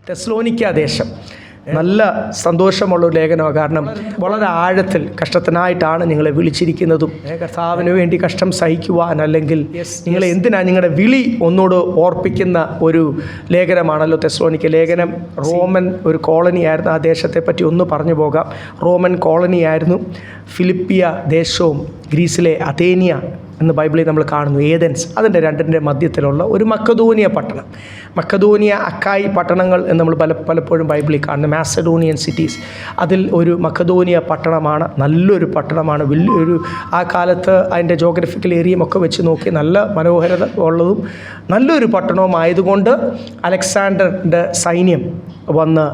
തെസ്സലോനിക്ക ദേശം നല്ല സന്തോഷമുള്ളൊരു ലേഖനമാണ്. കാരണം വളരെ ആഴത്തിൽ കഷ്ടത്തിനായിട്ടാണ് നിങ്ങളെ വിളിച്ചിരിക്കുന്നതും കർത്താവിന് വേണ്ടി കഷ്ടം സഹിക്കുവാൻ, അല്ലെങ്കിൽ നിങ്ങളെ എന്തിനാണ് നിങ്ങളുടെ വിളി ഒന്നുകൂടെ ഓർപ്പിക്കുന്ന ഒരു ലേഖനമാണല്ലോ തെസ്സലോനിക്ക ലേഖനം. റോമൻ ഒരു കോളനി ആയിരുന്നു. ആ ദേശത്തെ പറ്റി ഒന്ന് പറഞ്ഞു പോകാം. റോമൻ കോളനി ആയിരുന്നു. ഫിലിപ്പിയ ദേശവും ഗ്രീസിലെ അഥേനിയ എന്ന് ബൈബിളിൽ നമ്മൾ കാണുന്നു. ഏതൻസ്, അതിൻ്റെ രണ്ടിൻ്റെ മധ്യത്തിലുള്ള ഒരു മക്കദോനിയ പട്ടണം. മക്കദോനിയ, അക്കായി പട്ടണങ്ങൾ എന്ന് നമ്മൾ പലപ്പോഴും ബൈബിളിൽ കാണുന്നു. മാസഡോണിയൻ സിറ്റീസ്, അതിൽ ഒരു മക്കദോനിയ പട്ടണമാണ്. നല്ലൊരു പട്ടണമാണ്. വലിയൊരു ആ കാലത്ത് അതിൻ്റെ ജോഗ്രഫിക്കൽ ഏരിയയും ഒക്കെ വെച്ച് നോക്കി നല്ല മനോഹരത ഉള്ളതും നല്ലൊരു പട്ടണവുമായതുകൊണ്ട് അലക്സാണ്ടറിൻ്റെ സൈന്യം വന്ന്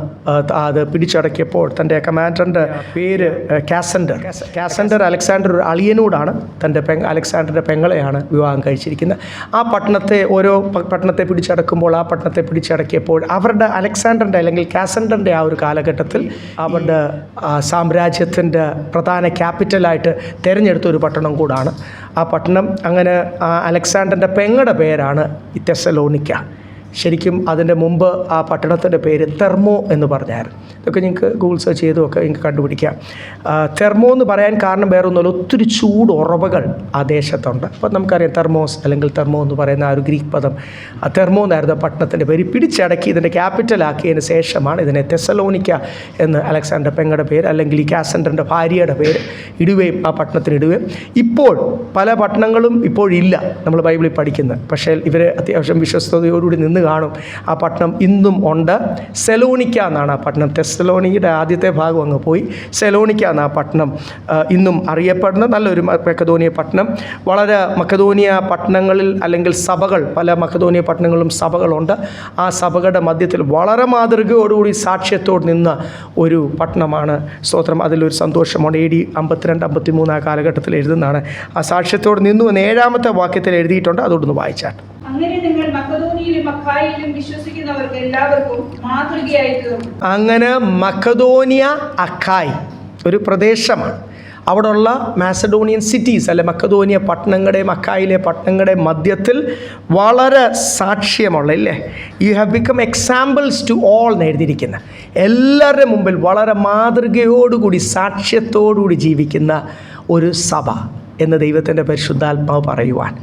അത് പിടിച്ചടക്കിയപ്പോൾ തൻ്റെ കമാൻഡറിൻ്റെ പേര് കാസൻഡർ അലക്സാണ്ടർ ഒരു അളിയനോടാണ് തൻ്റെ അലക്സാണ്ടറിൻ്റെ പെങ്ങളെയാണ് വിവാഹം കഴിച്ചിരിക്കുന്നത്. ആ പട്ടണത്തെ ഓരോ പട്ടണത്തെ പിടിച്ചടക്കുമ്പോൾ ആ പട്ടണത്തെ പിടിച്ചടക്കിയപ്പോൾ അവരുടെ അലക്സാണ്ടറിൻ്റെ അല്ലെങ്കിൽ കാസൻഡറിൻ്റെ ആ ഒരു കാലഘട്ടത്തിൽ അവരുടെ സാമ്രാജ്യത്തിൻ്റെ പ്രധാന ക്യാപിറ്റലായിട്ട് തിരഞ്ഞെടുത്ത ഒരു പട്ടണം കൂടാണ് ആ പട്ടണം. അങ്ങനെ അലക്സാണ്ടറിൻ്റെ പെങ്ങളുടെ പേരാണ് ഈ തെസ്സലോനിക്ക. ശരിക്കും അതിൻ്റെ മുമ്പ് ആ പട്ടണത്തിൻ്റെ പേര് തെർമോ എന്ന് പറഞ്ഞായിരുന്നു. ഇതൊക്കെ നിങ്ങൾക്ക് ഗൂഗിൾ സെർച്ച് ചെയ്തുമൊക്കെ നിങ്ങൾക്ക് കണ്ടുപിടിക്കാം. തെർമോ എന്ന് പറയാൻ കാരണം വേറെ ഒന്നുമില്ല, ഒത്തിരി ചൂട് ഉറവകൾ ആ ദേശത്തുണ്ട്. അപ്പോൾ നമുക്കറിയാം തെർമോസ് അല്ലെങ്കിൽ തെർമോ എന്ന് പറയുന്ന ആ ഒരു ഗ്രീക്ക് പദം. ആ തെർമോ എന്നായിരുന്നു പട്ടണത്തിൻ്റെ പേര്. പിടിച്ചടക്കി ഇതിൻ്റെ ക്യാപിറ്റലാക്കിയതിന് ശേഷമാണ് ഇതിനെ തെസ്സലോനിക്ക എന്ന് അലക്സാണ്ടർ പെങ്ങളുടെ പേര് അല്ലെങ്കിൽ ഈ കാസൻഡറിൻ്റെ ഭാര്യയുടെ പേര് ഇടുകയും ആ പട്ടണത്തിന് ഇടുകയും. ഇപ്പോൾ പല പട്ടണങ്ങളും ഇപ്പോഴില്ല നമ്മൾ ബൈബിളിൽ പഠിക്കുന്നത്. പക്ഷേ ഇവർ അത്യാവശ്യം വിശ്വസ്തയോടുകൂടി നിന്ന് കാണും. ആ പട്ടണം ഇന്നും ഉണ്ട്. സെലോണിക്ക എന്നാണ് ആ പട്ടണം. തെസ്സലോനിയുടെ ആദ്യത്തെ ഭാഗം അങ്ങ് പോയി. സെലോണിക്ക എന്ന ആ പട്ടണം ഇന്നും അറിയപ്പെടുന്ന നല്ലൊരു മക്കദോനിയ പട്ടണം. വളരെ മക്കദോനിയ പട്ടണങ്ങളിൽ അല്ലെങ്കിൽ സഭകൾ, പല മക്കദോനിയ പട്ടണങ്ങളിലും സഭകളുണ്ട്. ആ സഭകളുടെ മധ്യത്തിൽ വളരെ മാതൃകയോടുകൂടി സാക്ഷ്യത്തോട് നിന്ന ഒരു പട്ടണമാണ്. സ്തോത്രം. അതിലൊരു സന്തോഷമാണ്. AD 52-53 ആ കാലഘട്ടത്തിൽ എഴുതുന്നതാണ്. ആ സാക്ഷ്യത്തോട് നിന്നു എന്ന് 7-ാമത്തെ വാക്യത്തിൽ എഴുതിയിട്ടുണ്ട്. അതോടൊന്ന് വായിച്ചാൽ. അങ്ങനെ നിങ്ങൾ മക്കദോനിയയിലും അഖായിലും വിശ്വസിക്കുന്നവർക്ക് എല്ലാവർക്കും മാതൃകയായി തീർന്നു. അങ്ങനെ മക്കദോനിയ, അഖായ് ഒരു പ്രദേശമാണ്. അവിടെയുള്ള മാസഡോണിയൻ സിറ്റീസ് അല്ലെ മക്കദോനിയ പട്ടണങ്ങളുടെയും അഖായിലെ പട്ടണങ്ങളുടെ മധ്യത്തിൽ വളരെ സാക്ഷ്യമുള്ള, ഇല്ലേ, you have become examples to all എന്ന് എഴുതിയിരിക്കുന്ന, എല്ലാവരുടെ മുമ്പിൽ വളരെ മാതൃകയോടുകൂടി സാക്ഷ്യത്തോടുകൂടി ജീവിക്കുന്ന ഒരു സഭ എന്ന് ദൈവത്തിൻ്റെ പരിശുദ്ധാത്മാവ് പറയുവാൻ.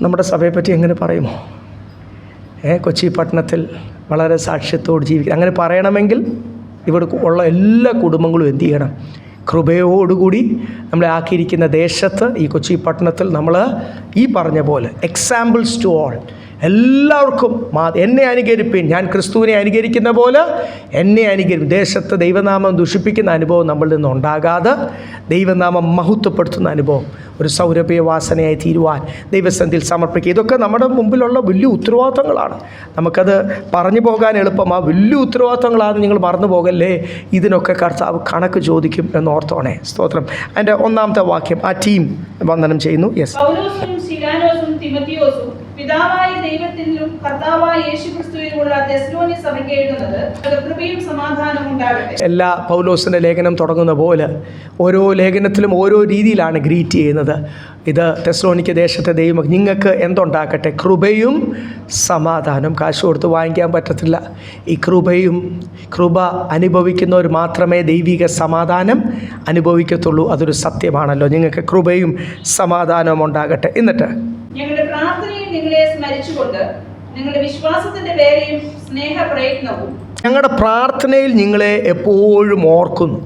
നമ്മുടെ സഭയെപ്പറ്റി എങ്ങനെ പറയുമോ? കൊച്ചി പട്ടണത്തിൽ വളരെ സാക്ഷ്യത്തോട് ജീവിക്കുക. അങ്ങനെ പറയണമെങ്കിൽ ഇവിടെ ഉള്ള എല്ലാ കുടുംബങ്ങളും എന്ത് ചെയ്യണം? കൃപയോടുകൂടി നമ്മളെ ആക്കിയിരിക്കുന്ന ദേശത്ത്, ഈ കൊച്ചി പട്ടണത്തിൽ നമ്മൾ ഈ പറഞ്ഞ പോലെ എക്സാമ്പിൾസ് ടു ഓൾ, എല്ലാവർക്കും എന്നെ അനുകരിപ്പീൻ, ഞാൻ ക്രിസ്തുവിനെ അനുകരിക്കുന്ന പോലെ എന്നെ അനുകരിക്കും. ദേശത്ത് ദൈവനാമം ദുഷിപ്പിക്കുന്ന അനുഭവം നമ്മളിൽ നിന്ന് ഉണ്ടാകാതെ ദൈവനാമം മഹത്വപ്പെടുത്തുന്ന അനുഭവം ഒരു സൗരഭ്യ വാസനയായി തീരുവാൻ ദൈവസന്നിധിയിൽ സമർപ്പിക്കുക. ഇതൊക്കെ നമ്മുടെ മുമ്പിലുള്ള വലിയ ഉത്തരവാദിത്തങ്ങളാണ്. നമുക്കത് പറഞ്ഞു പോകാൻ എളുപ്പമാണ്. വലിയ ഉത്തരവാദിത്തങ്ങളാണ്. നിങ്ങൾ മറന്നു പോകല്ലേ, ഇതിനൊക്കെ കർത്താവ് കണക്ക് ചോദിക്കും എന്നോർത്തോണേ. സ്തോത്രം. അതിൻ്റെ 1-ാമത്തെ വാക്യം ആ ടീം വന്ദനം ചെയ്യുന്നു. യെസ്. പിതാവായ ദൈവത്തിലും കർത്താവായ യേശുക്രിസ്തുവിനുമുള്ള തെസ്സലോനിക്ക സഭയ്ക്ക് എഴുതുന്നത്, കൃപയും സമാധാനവും ഉണ്ടാകട്ടെ. എല്ലാ പൗലോസിൻ്റെ ലേഖനം തുടങ്ങുന്ന പോലെ ഓരോ ലേഖനത്തിലും ഓരോ രീതിയിലാണ് ഗ്രീറ്റ് ചെയ്യുന്നത്. ഇത് തെസ്സലോനിക്ക ദേശത്തെ ദൈവം നിങ്ങൾക്ക് എന്തുണ്ടാക്കട്ടെ? കൃപയും സമാധാനം. കാശ് കൊടുത്ത് വാങ്ങിക്കാൻ പറ്റത്തില്ല. ഈ കൃപ അനുഭവിക്കുന്നവർ മാത്രമേ ദൈവിക സമാധാനം അനുഭവിക്കത്തുള്ളൂ. അതൊരു സത്യമാണല്ലോ. നിങ്ങൾക്ക് കൃപയും സമാധാനവും ഉണ്ടാകട്ടെ. എന്നിട്ട് ഞങ്ങളുടെ പ്രാർത്ഥനയിൽ നിങ്ങളെ സ്മരിച്ചുകൊണ്ട് നിങ്ങളുടെ വിശ്വാസത്തിന്റെ പേരെയും സ്നേഹ പ്രയത്നവും ഞങ്ങളുടെ പ്രാർത്ഥനയിൽ നിങ്ങളെ എപ്പോഴും ഓർക്കുന്നു.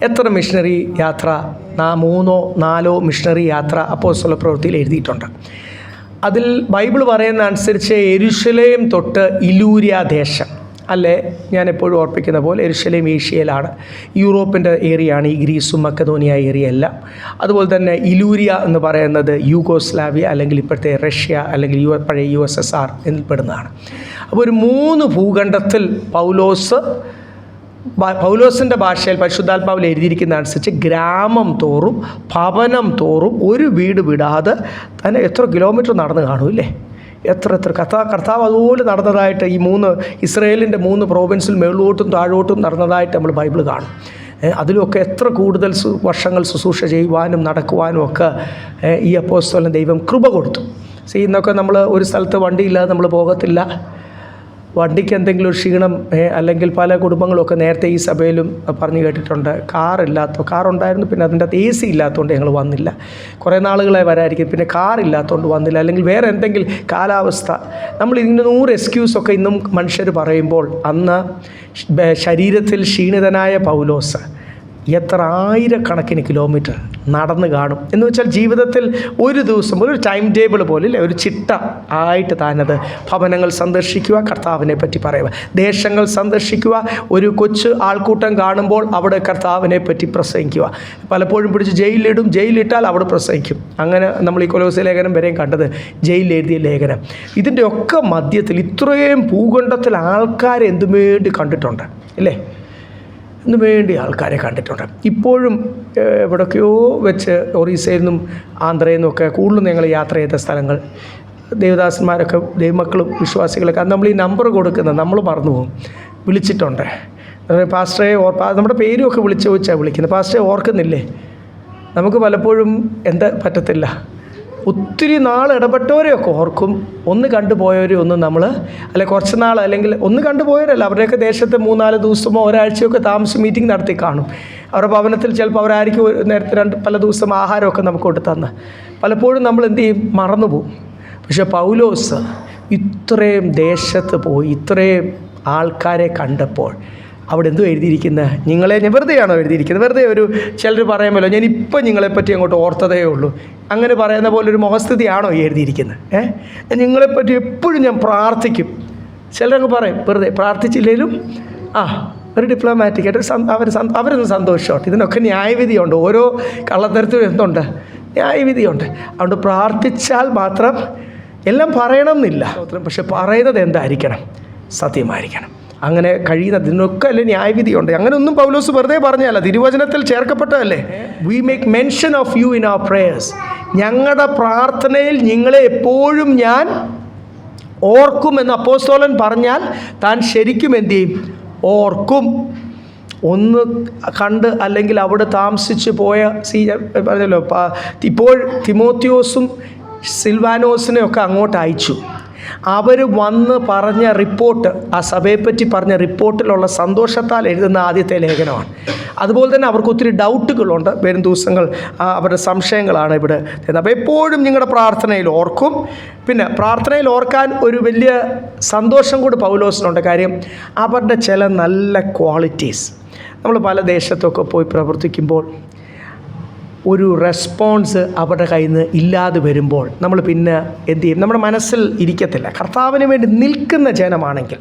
എത്ര മിഷണറി യാത്ര? 3-4 മിഷണറി യാത്ര അപ്പോസ്തല പ്രവൃത്തിയിൽ എഴുതിയിട്ടുണ്ട്. അതിൽ ബൈബിൾ പറയുന്ന അനുസരിച്ച് യെരുശലേം തൊട്ട് ഇലൂരിയ ദേശം, അല്ലേ, ഞാൻ എപ്പോഴും ഓർപ്പിക്കുന്ന പോലെ യെരുശലേം ഏഷ്യയിലാണ്. യൂറോപ്പിൻ്റെ ഏരിയയാണ് ഈ ഗ്രീസും മക്കദോനിയ ഏരിയ എല്ലാം. അതുപോലെ തന്നെ ഇലൂരിയ എന്ന് പറയുന്നത് യൂഗോസ്ലാവിയ അല്ലെങ്കിൽ ഇപ്പോഴത്തെ റഷ്യ അല്ലെങ്കിൽ പഴയ USSR എന്നൽപ്പെടുന്നതാണ്. അപ്പോൾ ഒരു 3 ഭൂഖണ്ഡത്തിൽ പൗലോസ് പൗലോസിൻ്റെ ഭാഷയിൽ പരിശുദ്ധാത്മാവിൽ എഴുതിയിരിക്കുന്ന അനുസരിച്ച് ഗ്രാമം തോറും ഭവനം തോറും ഒരു വീട് വിടാതെ തന്നെ എത്ര കിലോമീറ്റർ നടന്ന് കാണുമല്ലേ? എത്ര കർത്താവ് അതുപോലെ നടന്നതായിട്ട് ഈ ഇസ്രയേലിൻ്റെ 3 പ്രോവിൻസിൽ മേളോട്ടും താഴോട്ടും നടന്നതായിട്ട് നമ്മൾ ബൈബിൾ കാണും. അതിലൊക്കെ എത്ര കൂടുതൽ വർഷങ്ങൾ ശുശ്രൂഷ ചെയ്യുവാനും നടക്കുവാനും ഒക്കെ ഈ അപ്പോസ്തലന് ദൈവം കൃപ കൊടുത്തു. ഇന്നൊക്കെ നമ്മൾ ഒരു സ്ഥലത്ത് വണ്ടിയില്ലാതെ നമ്മൾ പോകത്തില്ല. വണ്ടിക്ക് എന്തെങ്കിലും ഒരു ക്ഷീണം അല്ലെങ്കിൽ പല കുടുംബങ്ങളൊക്കെ നേരത്തെ ഈ സഭയിലും പറഞ്ഞു കേട്ടിട്ടുണ്ട്, കാറുണ്ടായിരുന്നു, പിന്നെ അതിൻ്റെ അകത്ത് AC ഇല്ലാത്തതുകൊണ്ട് ഞങ്ങൾ വന്നില്ല, കുറേ നാളുകളെ വരായിരിക്കും, പിന്നെ കാറില്ലാത്തതുകൊണ്ട് വന്നില്ല, അല്ലെങ്കിൽ വേറെ എന്തെങ്കിലും കാലാവസ്ഥ. നമ്മൾ ഇതിന് 100 എക്സ്ക്യൂസൊക്കെ ഇന്നും മനുഷ്യർ പറയുമ്പോൾ അന്ന് ശരീരത്തിൽ ക്ഷീണിതനായ പൗലോസ് എത്ര ആയിരക്കണക്കിന് കിലോമീറ്റർ നടന്ന് കാണും. എന്ന് വെച്ചാൽ ജീവിതത്തിൽ ഒരു ദിവസം ഒരു ടൈം ടേബിൾ പോലെ ഒരു ചിട്ട ആയിട്ട് താനത് ഭവനങ്ങൾ സന്ദർശിക്കുക, കർത്താവിനെ പറ്റി പറയുക, ദേശങ്ങൾ സന്ദർശിക്കുക, ഒരു ആൾക്കൂട്ടം കാണുമ്പോൾ അവിടെ കർത്താവിനെ പറ്റി പ്രസംഗിക്കുക. പലപ്പോഴും പിടിച്ച് ജയിലിലിട്ടാൽ അവിടെ പ്രസംഗിക്കും. അങ്ങനെ നമ്മൾ ഈ കൊലോസ്യ ലേഖനം വരെയും കണ്ടത് ജയിലിൽ എഴുതിയ ലേഖനം. ഇതിൻ്റെ ഒക്കെ മധ്യത്തിൽ ഇത്രയും ഭൂഖണ്ഡത്തിൽ ആൾക്കാരെ എന്തുവേണ്ടി കണ്ടിട്ടുണ്ട് അല്ലേ? ഇതിനു വേണ്ടി ആൾക്കാരെ കണ്ടിട്ടുണ്ട്. ഇപ്പോഴും എവിടൊക്കെയോ വെച്ച് ഒറീസയിൽ നിന്നും ആന്ധ്രയിൽ നിന്നൊക്കെ കൂടുതലും ഞങ്ങൾ യാത്ര ചെയ്ത സ്ഥലങ്ങൾ, ദേവദാസന്മാരൊക്കെ ദൈവമക്കളും വിശ്വാസികളൊക്കെ അത് നമ്മൾ ഈ നമ്പർ കൊടുക്കുന്നത് നമ്മൾ മറന്നു പോകും. വിളിച്ചിട്ടുണ്ട്, പാസ്റ്ററെ നമ്മുടെ പേരുമൊക്കെ വിളിച്ച് ചോദിച്ചാൽ വിളിക്കുന്നത്, പാസ്റ്ററെ ഓർക്കുന്നില്ലേ? നമുക്ക് പലപ്പോഴും പറ്റത്തില്ല. ഒത്തിരി നാൾ ഇടപെട്ടവരെയൊക്കെ ഓർക്കും, ഒന്ന് കണ്ടുപോയവരെ ഒന്നും നമ്മൾ കുറച്ച് നാൾ അല്ലെങ്കിൽ ഒന്ന് കണ്ടുപോയവരല്ല, അവരുടെയൊക്കെ ദേശത്ത് 3-4 ദിവസമോ ഒരാഴ്ചയൊക്കെ താമസിച്ച് മീറ്റിംഗ് നടത്തി കാണും. അവരുടെ ഭവനത്തിൽ ചിലപ്പോൾ അവരായിരിക്കും നേരത്തെ പല ദിവസം ആഹാരമൊക്കെ നമുക്ക് കൊണ്ട് തന്ന്. പലപ്പോഴും നമ്മൾ എന്ത് ചെയ്യും? മറന്നുപോകും. പക്ഷേ പൗലോസ് ഇത്രയും ദേശത്ത് പോയി ഇത്രയും ആൾക്കാരെ കണ്ടപ്പോൾ അവിടെ എന്തോ എഴുതിയിരിക്കുന്നത്? നിങ്ങളെ ഞാൻ വെറുതെയാണോ എഴുതിയിരിക്കുന്നത്? വെറുതെ ഒരു ചിലർ പറയുമല്ലോ, ഞാനിപ്പോൾ നിങ്ങളെപ്പറ്റി അങ്ങോട്ട് ഓർത്തതേ ഉള്ളൂ, അങ്ങനെ പറയുന്ന പോലെ ഒരു മുഖസ്ഥിതിയാണോ ഈ എഴുതിയിരിക്കുന്നത്? നിങ്ങളെപ്പറ്റി എപ്പോഴും ഞാൻ പ്രാർത്ഥിക്കും. ചിലരങ്ങ് പറയും വെറുതെ, പ്രാർത്ഥിച്ചില്ലെങ്കിലും ഒരു ഡിപ്ലോമാറ്റിക്കായിട്ട് അവരൊന്ന് സന്തോഷമായിട്ട്. ഇതിനൊക്കെ ന്യായവിധിയുണ്ട്. ഓരോ കള്ളത്തരത്തിലും എന്തുണ്ട്? ന്യായവിധിയുണ്ട്. അതുകൊണ്ട് പ്രാർത്ഥിച്ചാൽ മാത്രം എല്ലാം പറയണം എന്നില്ല, പക്ഷെ പറയുന്നത് എന്തായിരിക്കണം? സത്യമായിരിക്കണം. അങ്ങനെ കഴിയുന്നതിനൊക്കെ അല്ലേ ന്യായവിധിയുണ്ട്. അങ്ങനെയൊന്നും പൗലോസ് വെറുതെ പറഞ്ഞല്ല, തിരുവചനത്തിൽ ചേർക്കപ്പെട്ടതല്ലേ. We make mention of you in our prayers. ഞങ്ങളുടെ പ്രാർത്ഥനയിൽ നിങ്ങളെ എപ്പോഴും ഞാൻ ഓർക്കുമെന്ന് അപ്പോസ്തലൻ പറഞ്ഞാൽ താൻ ശരിക്കും എന്ത് ചെയ്യും? ഓർക്കും. ഒന്ന് കണ്ട് അല്ലെങ്കിൽ അവിടെ താമസിച്ച് പോയ പറഞ്ഞല്ലോ, ഇപ്പോൾ തിമോത്തിയോസും സിൽവാനോസിനെയൊക്കെ അങ്ങോട്ട് അയച്ചു. അവർ വന്ന് പറഞ്ഞ റിപ്പോർട്ട്, ആ സഭയെപ്പറ്റി പറഞ്ഞ റിപ്പോർട്ടിലുള്ള സന്തോഷത്താൽ എഴുതുന്ന ആദ്യത്തെ ലേഖനമാണ്. അതുപോലെ തന്നെ അവർക്ക് ഒത്തിരി ഡൗട്ടുകളുണ്ട്. വരും ദിവസങ്ങൾ അവരുടെ സംശയങ്ങളാണ് ഇവിടെ. അപ്പോൾ എപ്പോഴും നിങ്ങളുടെ പ്രാർത്ഥനയിൽ ഓർക്കും. പിന്നെ പ്രാർത്ഥനയിൽ ഓർക്കാൻ ഒരു വലിയ സന്തോഷം കൂടി പൗലോസിനുണ്ട്. കാര്യം അവരുടെ ചില നല്ല ക്വാളിറ്റീസ്, നമ്മൾ പല ദേശത്തൊക്കെ പോയി പ്രവർത്തിക്കുമ്പോൾ ഒരു റെസ്പോൺസ് അവരുടെ കയ്യിൽ നിന്ന് ഇല്ലാതെ വരുമ്പോൾ നമ്മൾ പിന്നെ എന്ത് ചെയ്യും? നമ്മുടെ മനസ്സിൽ ഇരിക്കത്തില്ല. കർത്താവിന് വേണ്ടി നിൽക്കുന്ന ജനമാണെങ്കിൽ,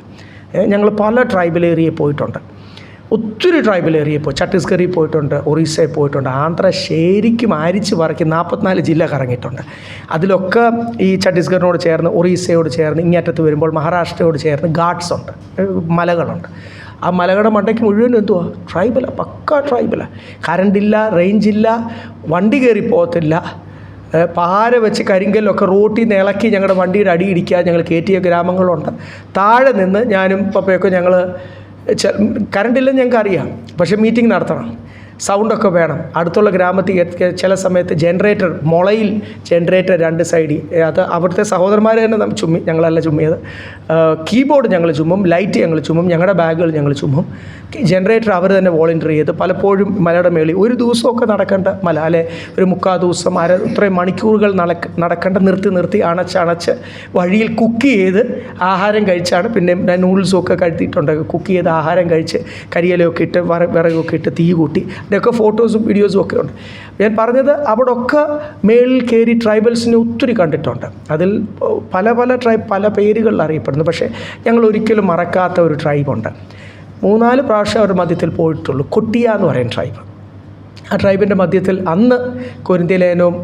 ഞങ്ങൾ പല ട്രൈബൽ ഏരിയയിൽ പോയിട്ടുണ്ട്, ഒത്തിരി ട്രൈബൽ ഏരിയയിൽ പോയി, ഛത്തീസ്ഗഡിൽ പോയിട്ടുണ്ട്, ഒറീസയിൽ പോയിട്ടുണ്ട്, ആന്ധ്ര ശരിക്കും ആരിച്ച് പറക്കി 44 ജില്ല കറങ്ങിയിട്ടുണ്ട്. അതിലൊക്കെ ഈ ഛത്തീസ്ഗഡിനോട് ചേർന്ന് ഒറീസയോട് ചേർന്ന് ഇങ്ങേറ്റത്ത് വരുമ്പോൾ മഹാരാഷ്ട്രയോട് ചേർന്ന് ഘാട്ട്സ് ഉണ്ട്, മലകളുണ്ട്. ആ മലകളുടെ മണ്ടയ്ക്ക് മുഴുവൻ എന്തുവാ? ട്രൈബലാണ്, പക്കാ ട്രൈബലാണ്. കറണ്ടില്ല, റേഞ്ചില്ല, വണ്ടി കയറി പോകത്തില്ല, പാര വെച്ച് കരിങ്കല്ലൊക്കെ റോട്ടിൽ നിന്ന് ഇളക്കി ഞങ്ങളുടെ വണ്ടിയുടെ അടിയിടിക്കുക ഞങ്ങൾ കയറ്റിയ ഗ്രാമങ്ങളുണ്ട്. താഴെ നിന്ന് ഞാനും പപ്പയൊക്കെ ഞങ്ങൾ കറണ്ടില്ലെന്ന് ഞങ്ങൾക്ക് അറിയാം, പക്ഷേ മീറ്റിംഗ് നടത്തണം, സൗണ്ടൊക്കെ വേണം. അടുത്തുള്ള ഗ്രാമത്തിൽ ചില സമയത്ത് ജനറേറ്റർ, മുളയിൽ ജനറേറ്റർ 2 സൈഡിൽ, അത് അവിടുത്തെ സഹോദരന്മാർ തന്നെ ചുമ്മി, ഞങ്ങളല്ല ചുമ്മിയത്. കീബോർഡ് ഞങ്ങൾ ചുമ്മും, ലൈറ്റ് ഞങ്ങൾ ചുമ്മും, ഞങ്ങളുടെ ബാഗുകൾ ഞങ്ങൾ ചുമ്മും. ജനറേറ്റർ അവർ തന്നെ വോളണ്ടിയർ ചെയ്ത് പലപ്പോഴും മലയുടെ മേളിൽ ഒരു ദിവസമൊക്കെ നടക്കേണ്ട മല, അല്ലെ ഒരു 3/4 ദിവസം ഇത്രയും മണിക്കൂറുകൾ നടക്കേണ്ട നിർത്തി അണച്ച് വഴിയിൽ കുക്ക് ചെയ്ത് ആഹാരം കഴിച്ചാണ്. പിന്നെ നൂഡിൽസൊക്കെ കഴിച്ചിട്ടുണ്ട്, കുക്ക് ചെയ്ത് ആഹാരം കഴിച്ച് കരിയിലൊക്കെ ഇട്ട് വിറകൊക്കെ ഇട്ട് തീ കൂട്ടി. ഇതൊക്കെ ഫോട്ടോസും വീഡിയോസും ഒക്കെ ഉണ്ട്. ഞാൻ പറഞ്ഞത് അവിടെ ഒക്കെ മേളിൽ കയറി ട്രൈബൽസിനെ ഒത്തിരി കണ്ടിട്ടുണ്ട്. അതിൽ പല പേരുകളിൽ അറിയപ്പെടുന്നു. പക്ഷേ ഞങ്ങൾ ഒരിക്കലും മറക്കാത്ത ഒരു ട്രൈബുണ്ട്. 3-4 പ്രാവശ്യം അവരുടെ മധ്യത്തിൽ പോയിട്ടുള്ളൂ. കൊട്ടിയ എന്ന് പറയുന്ന ട്രൈബ്. ആ ട്രൈബിൻ്റെ മധ്യത്തിൽ അന്ന് കൊരിന്ത്യലേനവും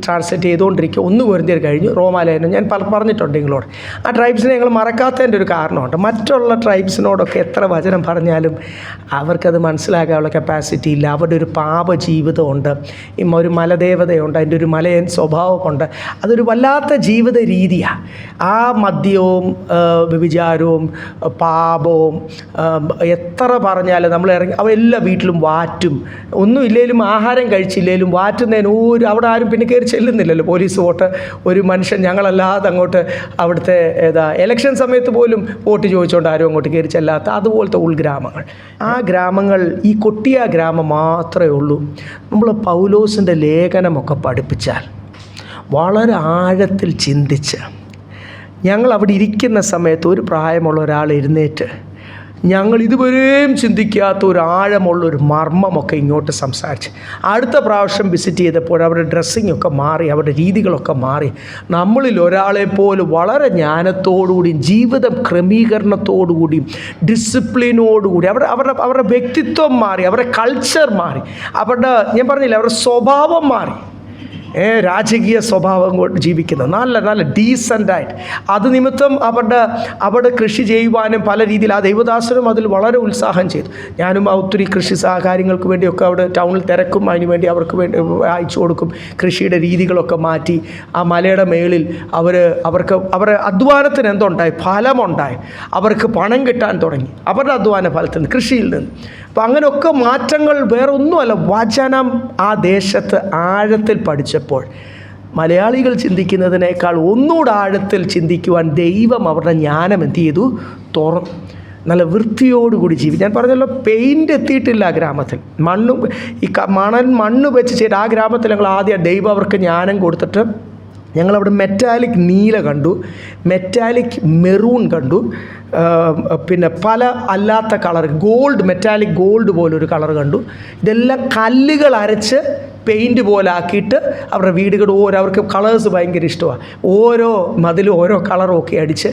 ട്രാൻസ്ലേറ്റ് ചെയ്തുകൊണ്ടിരിക്കുക. 1 കൊരിന്ത്യർ കഴിഞ്ഞു, റോമാലേഖനം ഞാൻ പറഞ്ഞിട്ടുണ്ട് നിങ്ങളോട്. ആ ട്രൈബ്സിനെ ഞങ്ങൾ മറക്കാത്തതിൻ്റെ ഒരു കാരണമുണ്ട്. മറ്റുള്ള ട്രൈബ്സിനോടൊക്കെ എത്ര വചനം പറഞ്ഞാലും അവർക്കത് മനസ്സിലാക്കാനുള്ള കപ്പാസിറ്റി ഇല്ല. അവരുടെ ഒരു പാപ ജീവിതമുണ്ട്, ഒരു മലദേവതയുണ്ട്, അതിൻ്റെ ഒരു മലയൻ സ്വഭാവമുണ്ട്. അതൊരു വല്ലാത്ത ജീവിത രീതിയാണ്. ആ മദ്യവും വ്യഭിചാരവും പാപവും എത്ര പറഞ്ഞാലും നമ്മൾ ഇറങ്ങി എല്ലാ വീട്ടിലും വാറ്റും. ഒന്നും ഇല്ലെങ്കിലും ആഹാരം കഴിച്ചില്ലെങ്കിലും വാറ്റുന്നതിന് അവിടെ ആരും പിന്നെ കയറി ചെല്ലുന്നില്ലല്ലോ. പോലീസ് വോട്ട് ഒരു മനുഷ്യൻ ഞങ്ങളല്ലാതെ അങ്ങോട്ട് അവിടുത്തെ ഇലക്ഷൻ സമയത്ത് പോലും വോട്ട് ചോദിച്ചുകൊണ്ട് ആരും അങ്ങോട്ട് കയറി ചെല്ലാത്ത അതുപോലത്തെ ഉൾഗ്രാമങ്ങൾ. ആ ഗ്രമങ്ങൾ ഈ കൊട്ടിയ ഗ്രാമം മാത്രമേ ഉള്ളൂ. നമ്മൾ പൗലോസിൻ്റെ ലേഖനമൊക്കെ പഠിപ്പിച്ചാൽ വളരെ ആഴത്തിൽ ചിന്തിച്ച് ഞങ്ങൾ അവിടെ ഇരിക്കുന്ന സമയത്ത് ഒരു പ്രായമുള്ള ഒരാൾ എഴുന്നേറ്റ് ഞങ്ങൾ ഇതുവരെയും ചിന്തിക്കാത്ത ഒരു ആഴമുള്ളൊരു മർമ്മമൊക്കെ ഇങ്ങോട്ട് സംസാരിച്ച് അടുത്ത പ്രാവശ്യം വിസിറ്റ് ചെയ്തപ്പോൾ അവരുടെ ഡ്രസ്സിങ്ങൊക്കെ മാറി, അവരുടെ രീതികളൊക്കെ മാറി. നമ്മളിൽ ഒരാളെപ്പോലും വളരെ ജ്ഞാനത്തോടുകൂടിയും ജീവിതം ക്രമീകരണത്തോടുകൂടിയും ഡിസിപ്ലിനോടുകൂടി അവരുടെ വ്യക്തിത്വം മാറി, അവരുടെ കൾച്ചർ മാറി, ഞാൻ പറഞ്ഞില്ല അവരുടെ സ്വഭാവം മാറി. രാജകീയ സ്വഭാവം കൊണ്ട് ജീവിക്കുന്ന നല്ല ഡീസൻ്റായിട്ട് അത് നിമിത്തം അവിടെ കൃഷി ചെയ്യുവാനും പല രീതിയിൽ ആ ദൈവദാസനും അതിൽ വളരെ ഉത്സാഹം ചെയ്തു. ഞാനും ഒത്തിരി കൃഷി കാര്യങ്ങൾക്ക് വേണ്ടിയൊക്കെ അവിടെ ടൗണിൽ തിരക്കും, അതിന് വേണ്ടി അവർക്ക് വേണ്ടി അയച്ചു കൊടുക്കും. കൃഷിയുടെ രീതികളൊക്കെ മാറ്റി ആ മലയുടെ മേളിൽ അവരുടെ അധ്വാനത്തിന് എന്തുണ്ടായി? ഫലമുണ്ടായി. അവർക്ക് പണം കിട്ടാൻ തുടങ്ങി അവരുടെ അധ്വാന ഫലത്തിൽ നിന്ന്, കൃഷിയിൽ നിന്ന്. അപ്പം അങ്ങനെയൊക്കെ മാറ്റങ്ങൾ വേറെ ഒന്നുമല്ല, വചനം ആ ദേശത്ത് ആഴത്തിൽ പഠിച്ചപ്പോൾ മലയാളികൾ ചിന്തിക്കുന്നതിനേക്കാൾ ഒന്നുകൂടെ ആഴത്തിൽ ചിന്തിക്കുവാൻ ദൈവം അവരുടെ ജ്ഞാനം എന്ത് ചെയ്തു? തുറന്നു. നല്ല വൃത്തിയോടുകൂടി ഞാൻ പറഞ്ഞല്ലോ, പെയിൻ്റ് എത്തിയിട്ടില്ല ആ ഗ്രാമത്തിൽ. ഈ മണ്ണ് വെച്ച് ചെയ്ത് ആ ഗ്രാമത്തിൽ ഞങ്ങൾ ആദ്യം ദൈവം അവർക്ക് ജ്ഞാനം കൊടുത്തിട്ട് ഞങ്ങളവിടെ മെറ്റാലിക് നീല കണ്ടു, മെറ്റാലിക് മെറൂൺ കണ്ടു, പിന്നെ പല അല്ലാത്ത കളർ മെറ്റാലിക് ഗോൾഡ് പോലൊരു കളർ കണ്ടു. ഇതെല്ലാം കല്ലുകൾ അരച്ച് പെയിൻറ്റ് പോലെ ആക്കിയിട്ട് അവരുടെ വീടുകൾ അവർക്ക് കളേഴ്സ് ഭയങ്കര ഇഷ്ടമാണ്. ഓരോ മതിലും ഓരോ കളറും ഒക്കെ അടിച്ച്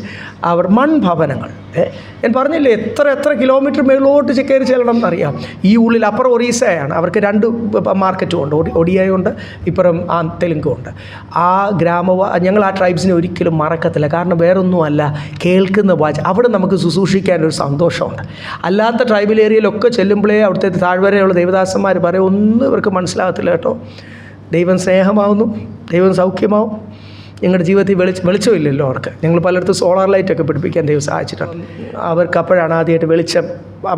അവർ മൺഭവനങ്ങൾ. ഞാൻ പറഞ്ഞില്ലേ എത്ര കിലോമീറ്റർ മേളിലോട്ട് കയറി ചെല്ലണം എന്നറിയാം. ഈ ഉള്ളിൽ അപ്പുറം ഒറീസയാണ്, അവർക്ക് 2 മാർക്കറ്റും ഉണ്ട്, ഒഡിയയുണ്ട്, ഇപ്പുറം തെലുങ്കുണ്ട്. ആ ഞങ്ങൾ ആ ട്രൈബ്സിനെ ഒരിക്കലും മറക്കത്തില്ല. കാരണം വേറൊന്നുമല്ല, കേൾക്കുന്ന അവിടെ നമുക്ക് ശുശ്രൂഷിക്കാനൊരു സന്തോഷമുണ്ട്. അല്ലാത്ത ട്രൈബൽ ഏരിയയിലൊക്കെ ചെല്ലുമ്പോഴേ അവിടുത്തെ താഴ്വരയുള്ള ദേവദാസന്മാർ പറയും ഒന്നും ഇവർക്ക് മനസ്സിലാകത്തില്ല കേട്ടോ. ദൈവം സ്നേഹമാവുന്നു, ദൈവം സൗഖ്യമാവും. ഞങ്ങളുടെ ജീവിതത്തിൽ വെളിച്ചമില്ലല്ലോ അവർക്ക്. ഞങ്ങൾ പലയിടത്തും സോളാർ ലൈറ്റൊക്കെ പിടിപ്പിക്കാൻ ദൈവം സഹായിച്ചിട്ടുണ്ട്. അവർക്ക് അപ്പോഴാണ് ആദ്യമായിട്ട് വെളിച്ചം.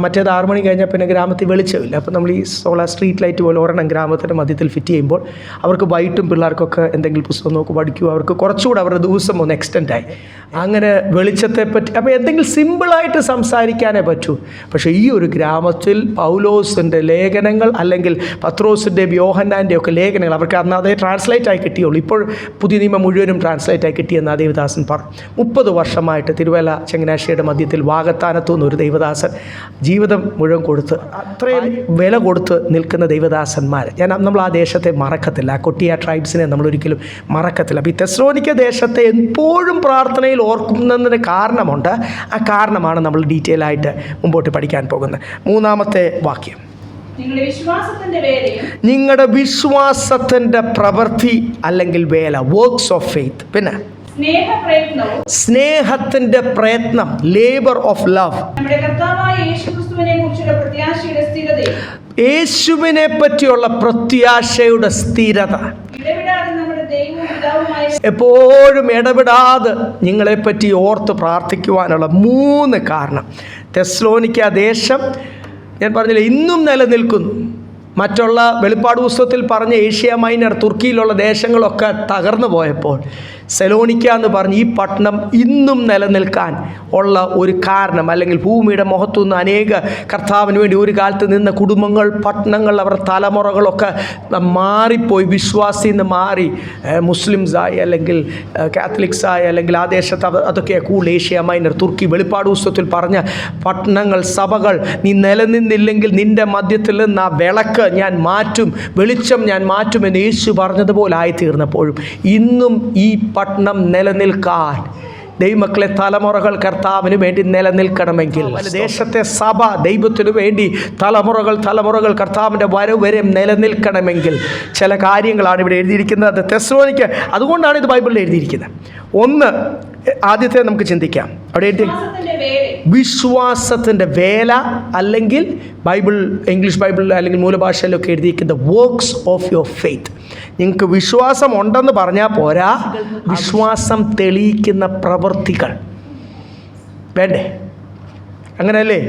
മറ്റേത് 6 മണി കഴിഞ്ഞാൽ പിന്നെ ഗ്രാമത്തിൽ വെളിച്ചമില്ല. അപ്പോൾ നമ്മൾ ഈ സോളാർ സ്ട്രീറ്റ് ലൈറ്റ് പോലെ ഒരെണ്ണം ഗ്രാമത്തിൻ്റെ മധ്യത്തിൽ ഫിറ്റ് ചെയ്യുമ്പോൾ അവർക്ക് വൈകിട്ടും പിള്ളേർക്കൊക്കെ എന്തെങ്കിലും പുസ്തകം നോക്കി പഠിക്കുക, അവർക്ക് കുറച്ചുകൂടെ അവരുടെ ദിവസം ഒന്ന് എക്സ്റ്റെൻഡായി. അങ്ങനെ വെളിച്ചത്തെപ്പറ്റി അപ്പോൾ എന്തെങ്കിലും സിമ്പിളായിട്ട് സംസാരിക്കാനേ പറ്റൂ. പക്ഷേ ഈ ഒരു ഗ്രാമത്തിൽ പൗലോസിൻ്റെ ലേഖനങ്ങൾ അല്ലെങ്കിൽ പത്രോസിൻ്റെ യോഹന്നാൻ്റെ ഒക്കെ ലേഖനങ്ങൾ അവർക്ക് അന്ന് അതേ ട്രാൻസ്ലേറ്റായി കിട്ടിയുള്ളൂ. ഇപ്പോൾ പുതിയ നിയമം മുഴുവനും ട്രാൻസ്ലേറ്റായി കിട്ടിയെന്ന് ആ ദേവദാസൻ പറഞ്ഞു. 30 വർഷമായിട്ട് തിരുവല്ല ചങ്ങനാശ്ശേരിയുടെ മധ്യത്തിൽ വാകത്താനത്തുനിന്ന് ഒരു ദേവദാസൻ ജീവിതം മുഴുവൻ കൊടുത്ത് അത്രയും വില കൊടുത്ത് നിൽക്കുന്ന ദൈവദാസന്മാർ നമ്മൾ ആ ദേശത്തെ മറക്കത്തില്ല. ആ കൊട്ടിയ ട്രൈബ്സിനെ നമ്മളൊരിക്കലും മറക്കത്തില്ല. അപ്പോൾ ഈ തെസ്സലോനിക്ക ദേശത്തെ എപ്പോഴും പ്രാർത്ഥനയിൽ ഓർക്കുന്നതിന് കാരണമുണ്ട്. ആ കാരണമാണ് നമ്മൾ ഡീറ്റെയിൽ ആയിട്ട് മുമ്പോട്ട് പഠിക്കാൻ പോകുന്നത്. 3-ാമത്തെ വാക്യം, നിങ്ങളുടെ വിശ്വാസത്തിൻ്റെ പ്രവൃത്തി അല്ലെങ്കിൽ വേല, വർക്ക്സ് ഓഫ് ഫെയ്ത്ത്. പിന്നെ സ്നേഹത്തിന്റെ പ്രയത്നം, ലേബർ ഓഫ് ലവ്. യേശുവിനെ പറ്റിയുള്ള പ്രത്യാശയുടെ സ്ഥിരത. എപ്പോഴും ഇടപെടാതെ നിങ്ങളെപ്പറ്റി ഓർത്ത് പ്രാർത്ഥിക്കുവാനുള്ള 3 കാരണം. തെസ്സലോനിക്ക ദേശം ഞാൻ പറഞ്ഞില്ല ഇന്നും നിലനിൽക്കുന്നു. മറ്റുള്ള വെളിപ്പാട് പുസ്തകത്തിൽ പറഞ്ഞ ഏഷ്യ മൈനർ, തുർക്കിയിലുള്ള ദേശങ്ങളൊക്കെ തകർന്നു പോയപ്പോൾ സെലോനിക്ക എന്ന് പറഞ്ഞ് ഈ പട്ടണം ഇന്നും നിലനിൽക്കാൻ ഉള്ള ഒരു കാരണം, അല്ലെങ്കിൽ ഭൂമിയുടെ മുഖത്തു നിന്ന് അനേക കർത്താവിന് വേണ്ടി ഒരു കാലത്ത് നിന്ന കുടുംബങ്ങൾ, പട്ടണങ്ങൾ, അവരുടെ തലമുറകളൊക്കെ മാറിപ്പോയി. വിശ്വാസിയിൽ നിന്ന് മാറി മുസ്ലിംസായി അല്ലെങ്കിൽ കാത്തലിക്സായി അല്ലെങ്കിൽ ആ ദേശത്ത് അതൊക്കെ കൂടുതൽ ഏഷ്യ മൈനർ, തുർക്കി. വെളിപ്പാട് പുസ്തകത്തിൽ പറഞ്ഞ പട്ടണങ്ങൾ, സഭകൾ, നീ നിലനിന്നില്ലെങ്കിൽ നിൻ്റെ മധ്യത്തിൽ നിന്ന് ആ വിളക്ക് ഞാൻ മാറ്റും, വെളിച്ചം ഞാൻ മാറ്റുമെന്ന് യേശു പറഞ്ഞതുപോലെ ആയിത്തീർന്നപ്പോഴും ഇന്നും ഈ പട്ടണം നിലനിൽക്കാൻ ദൈവമക്കളെ, തലമുറകൾ കർത്താവിന് വേണ്ടി നിലനിൽക്കണമെങ്കിൽ, ദേശത്തെ സഭ ദൈവത്തിനു വേണ്ടി തലമുറകൾ കർത്താവിൻ്റെ വരവ് വരെ നിലനിൽക്കണമെങ്കിൽ ചില കാര്യങ്ങളാണ് ഇവിടെ എഴുതിയിരിക്കുന്നത്. തെസ്സലോനിക്ക, അതുകൊണ്ടാണ് ഇത് ബൈബിളിൽ എഴുതിയിരിക്കുന്നത്. ഒന്ന്, ആദ്യത്തെ നമുക്ക് ചിന്തിക്കാം. അവിടെ എഴുതി വിശ്വാസത്തിൻ്റെ വേല, അല്ലെങ്കിൽ ഇംഗ്ലീഷ് ബൈബിൾ അല്ലെങ്കിൽ മൂലഭാഷയിലൊക്കെ എഴുതിയിരിക്കുന്നത് വർക്ക്സ് ഓഫ് യുവർ ഫെയ്ത്ത്. നിങ്ങൾക്ക് വിശ്വാസം ഉണ്ടെന്ന് പറഞ്ഞാൽ പോരാ, വിശ്വാസം തെളിയിക്കുന്ന പ്രവൃത്തികൾ വേണ്ടേ? അങ്ങനെയല്ലേ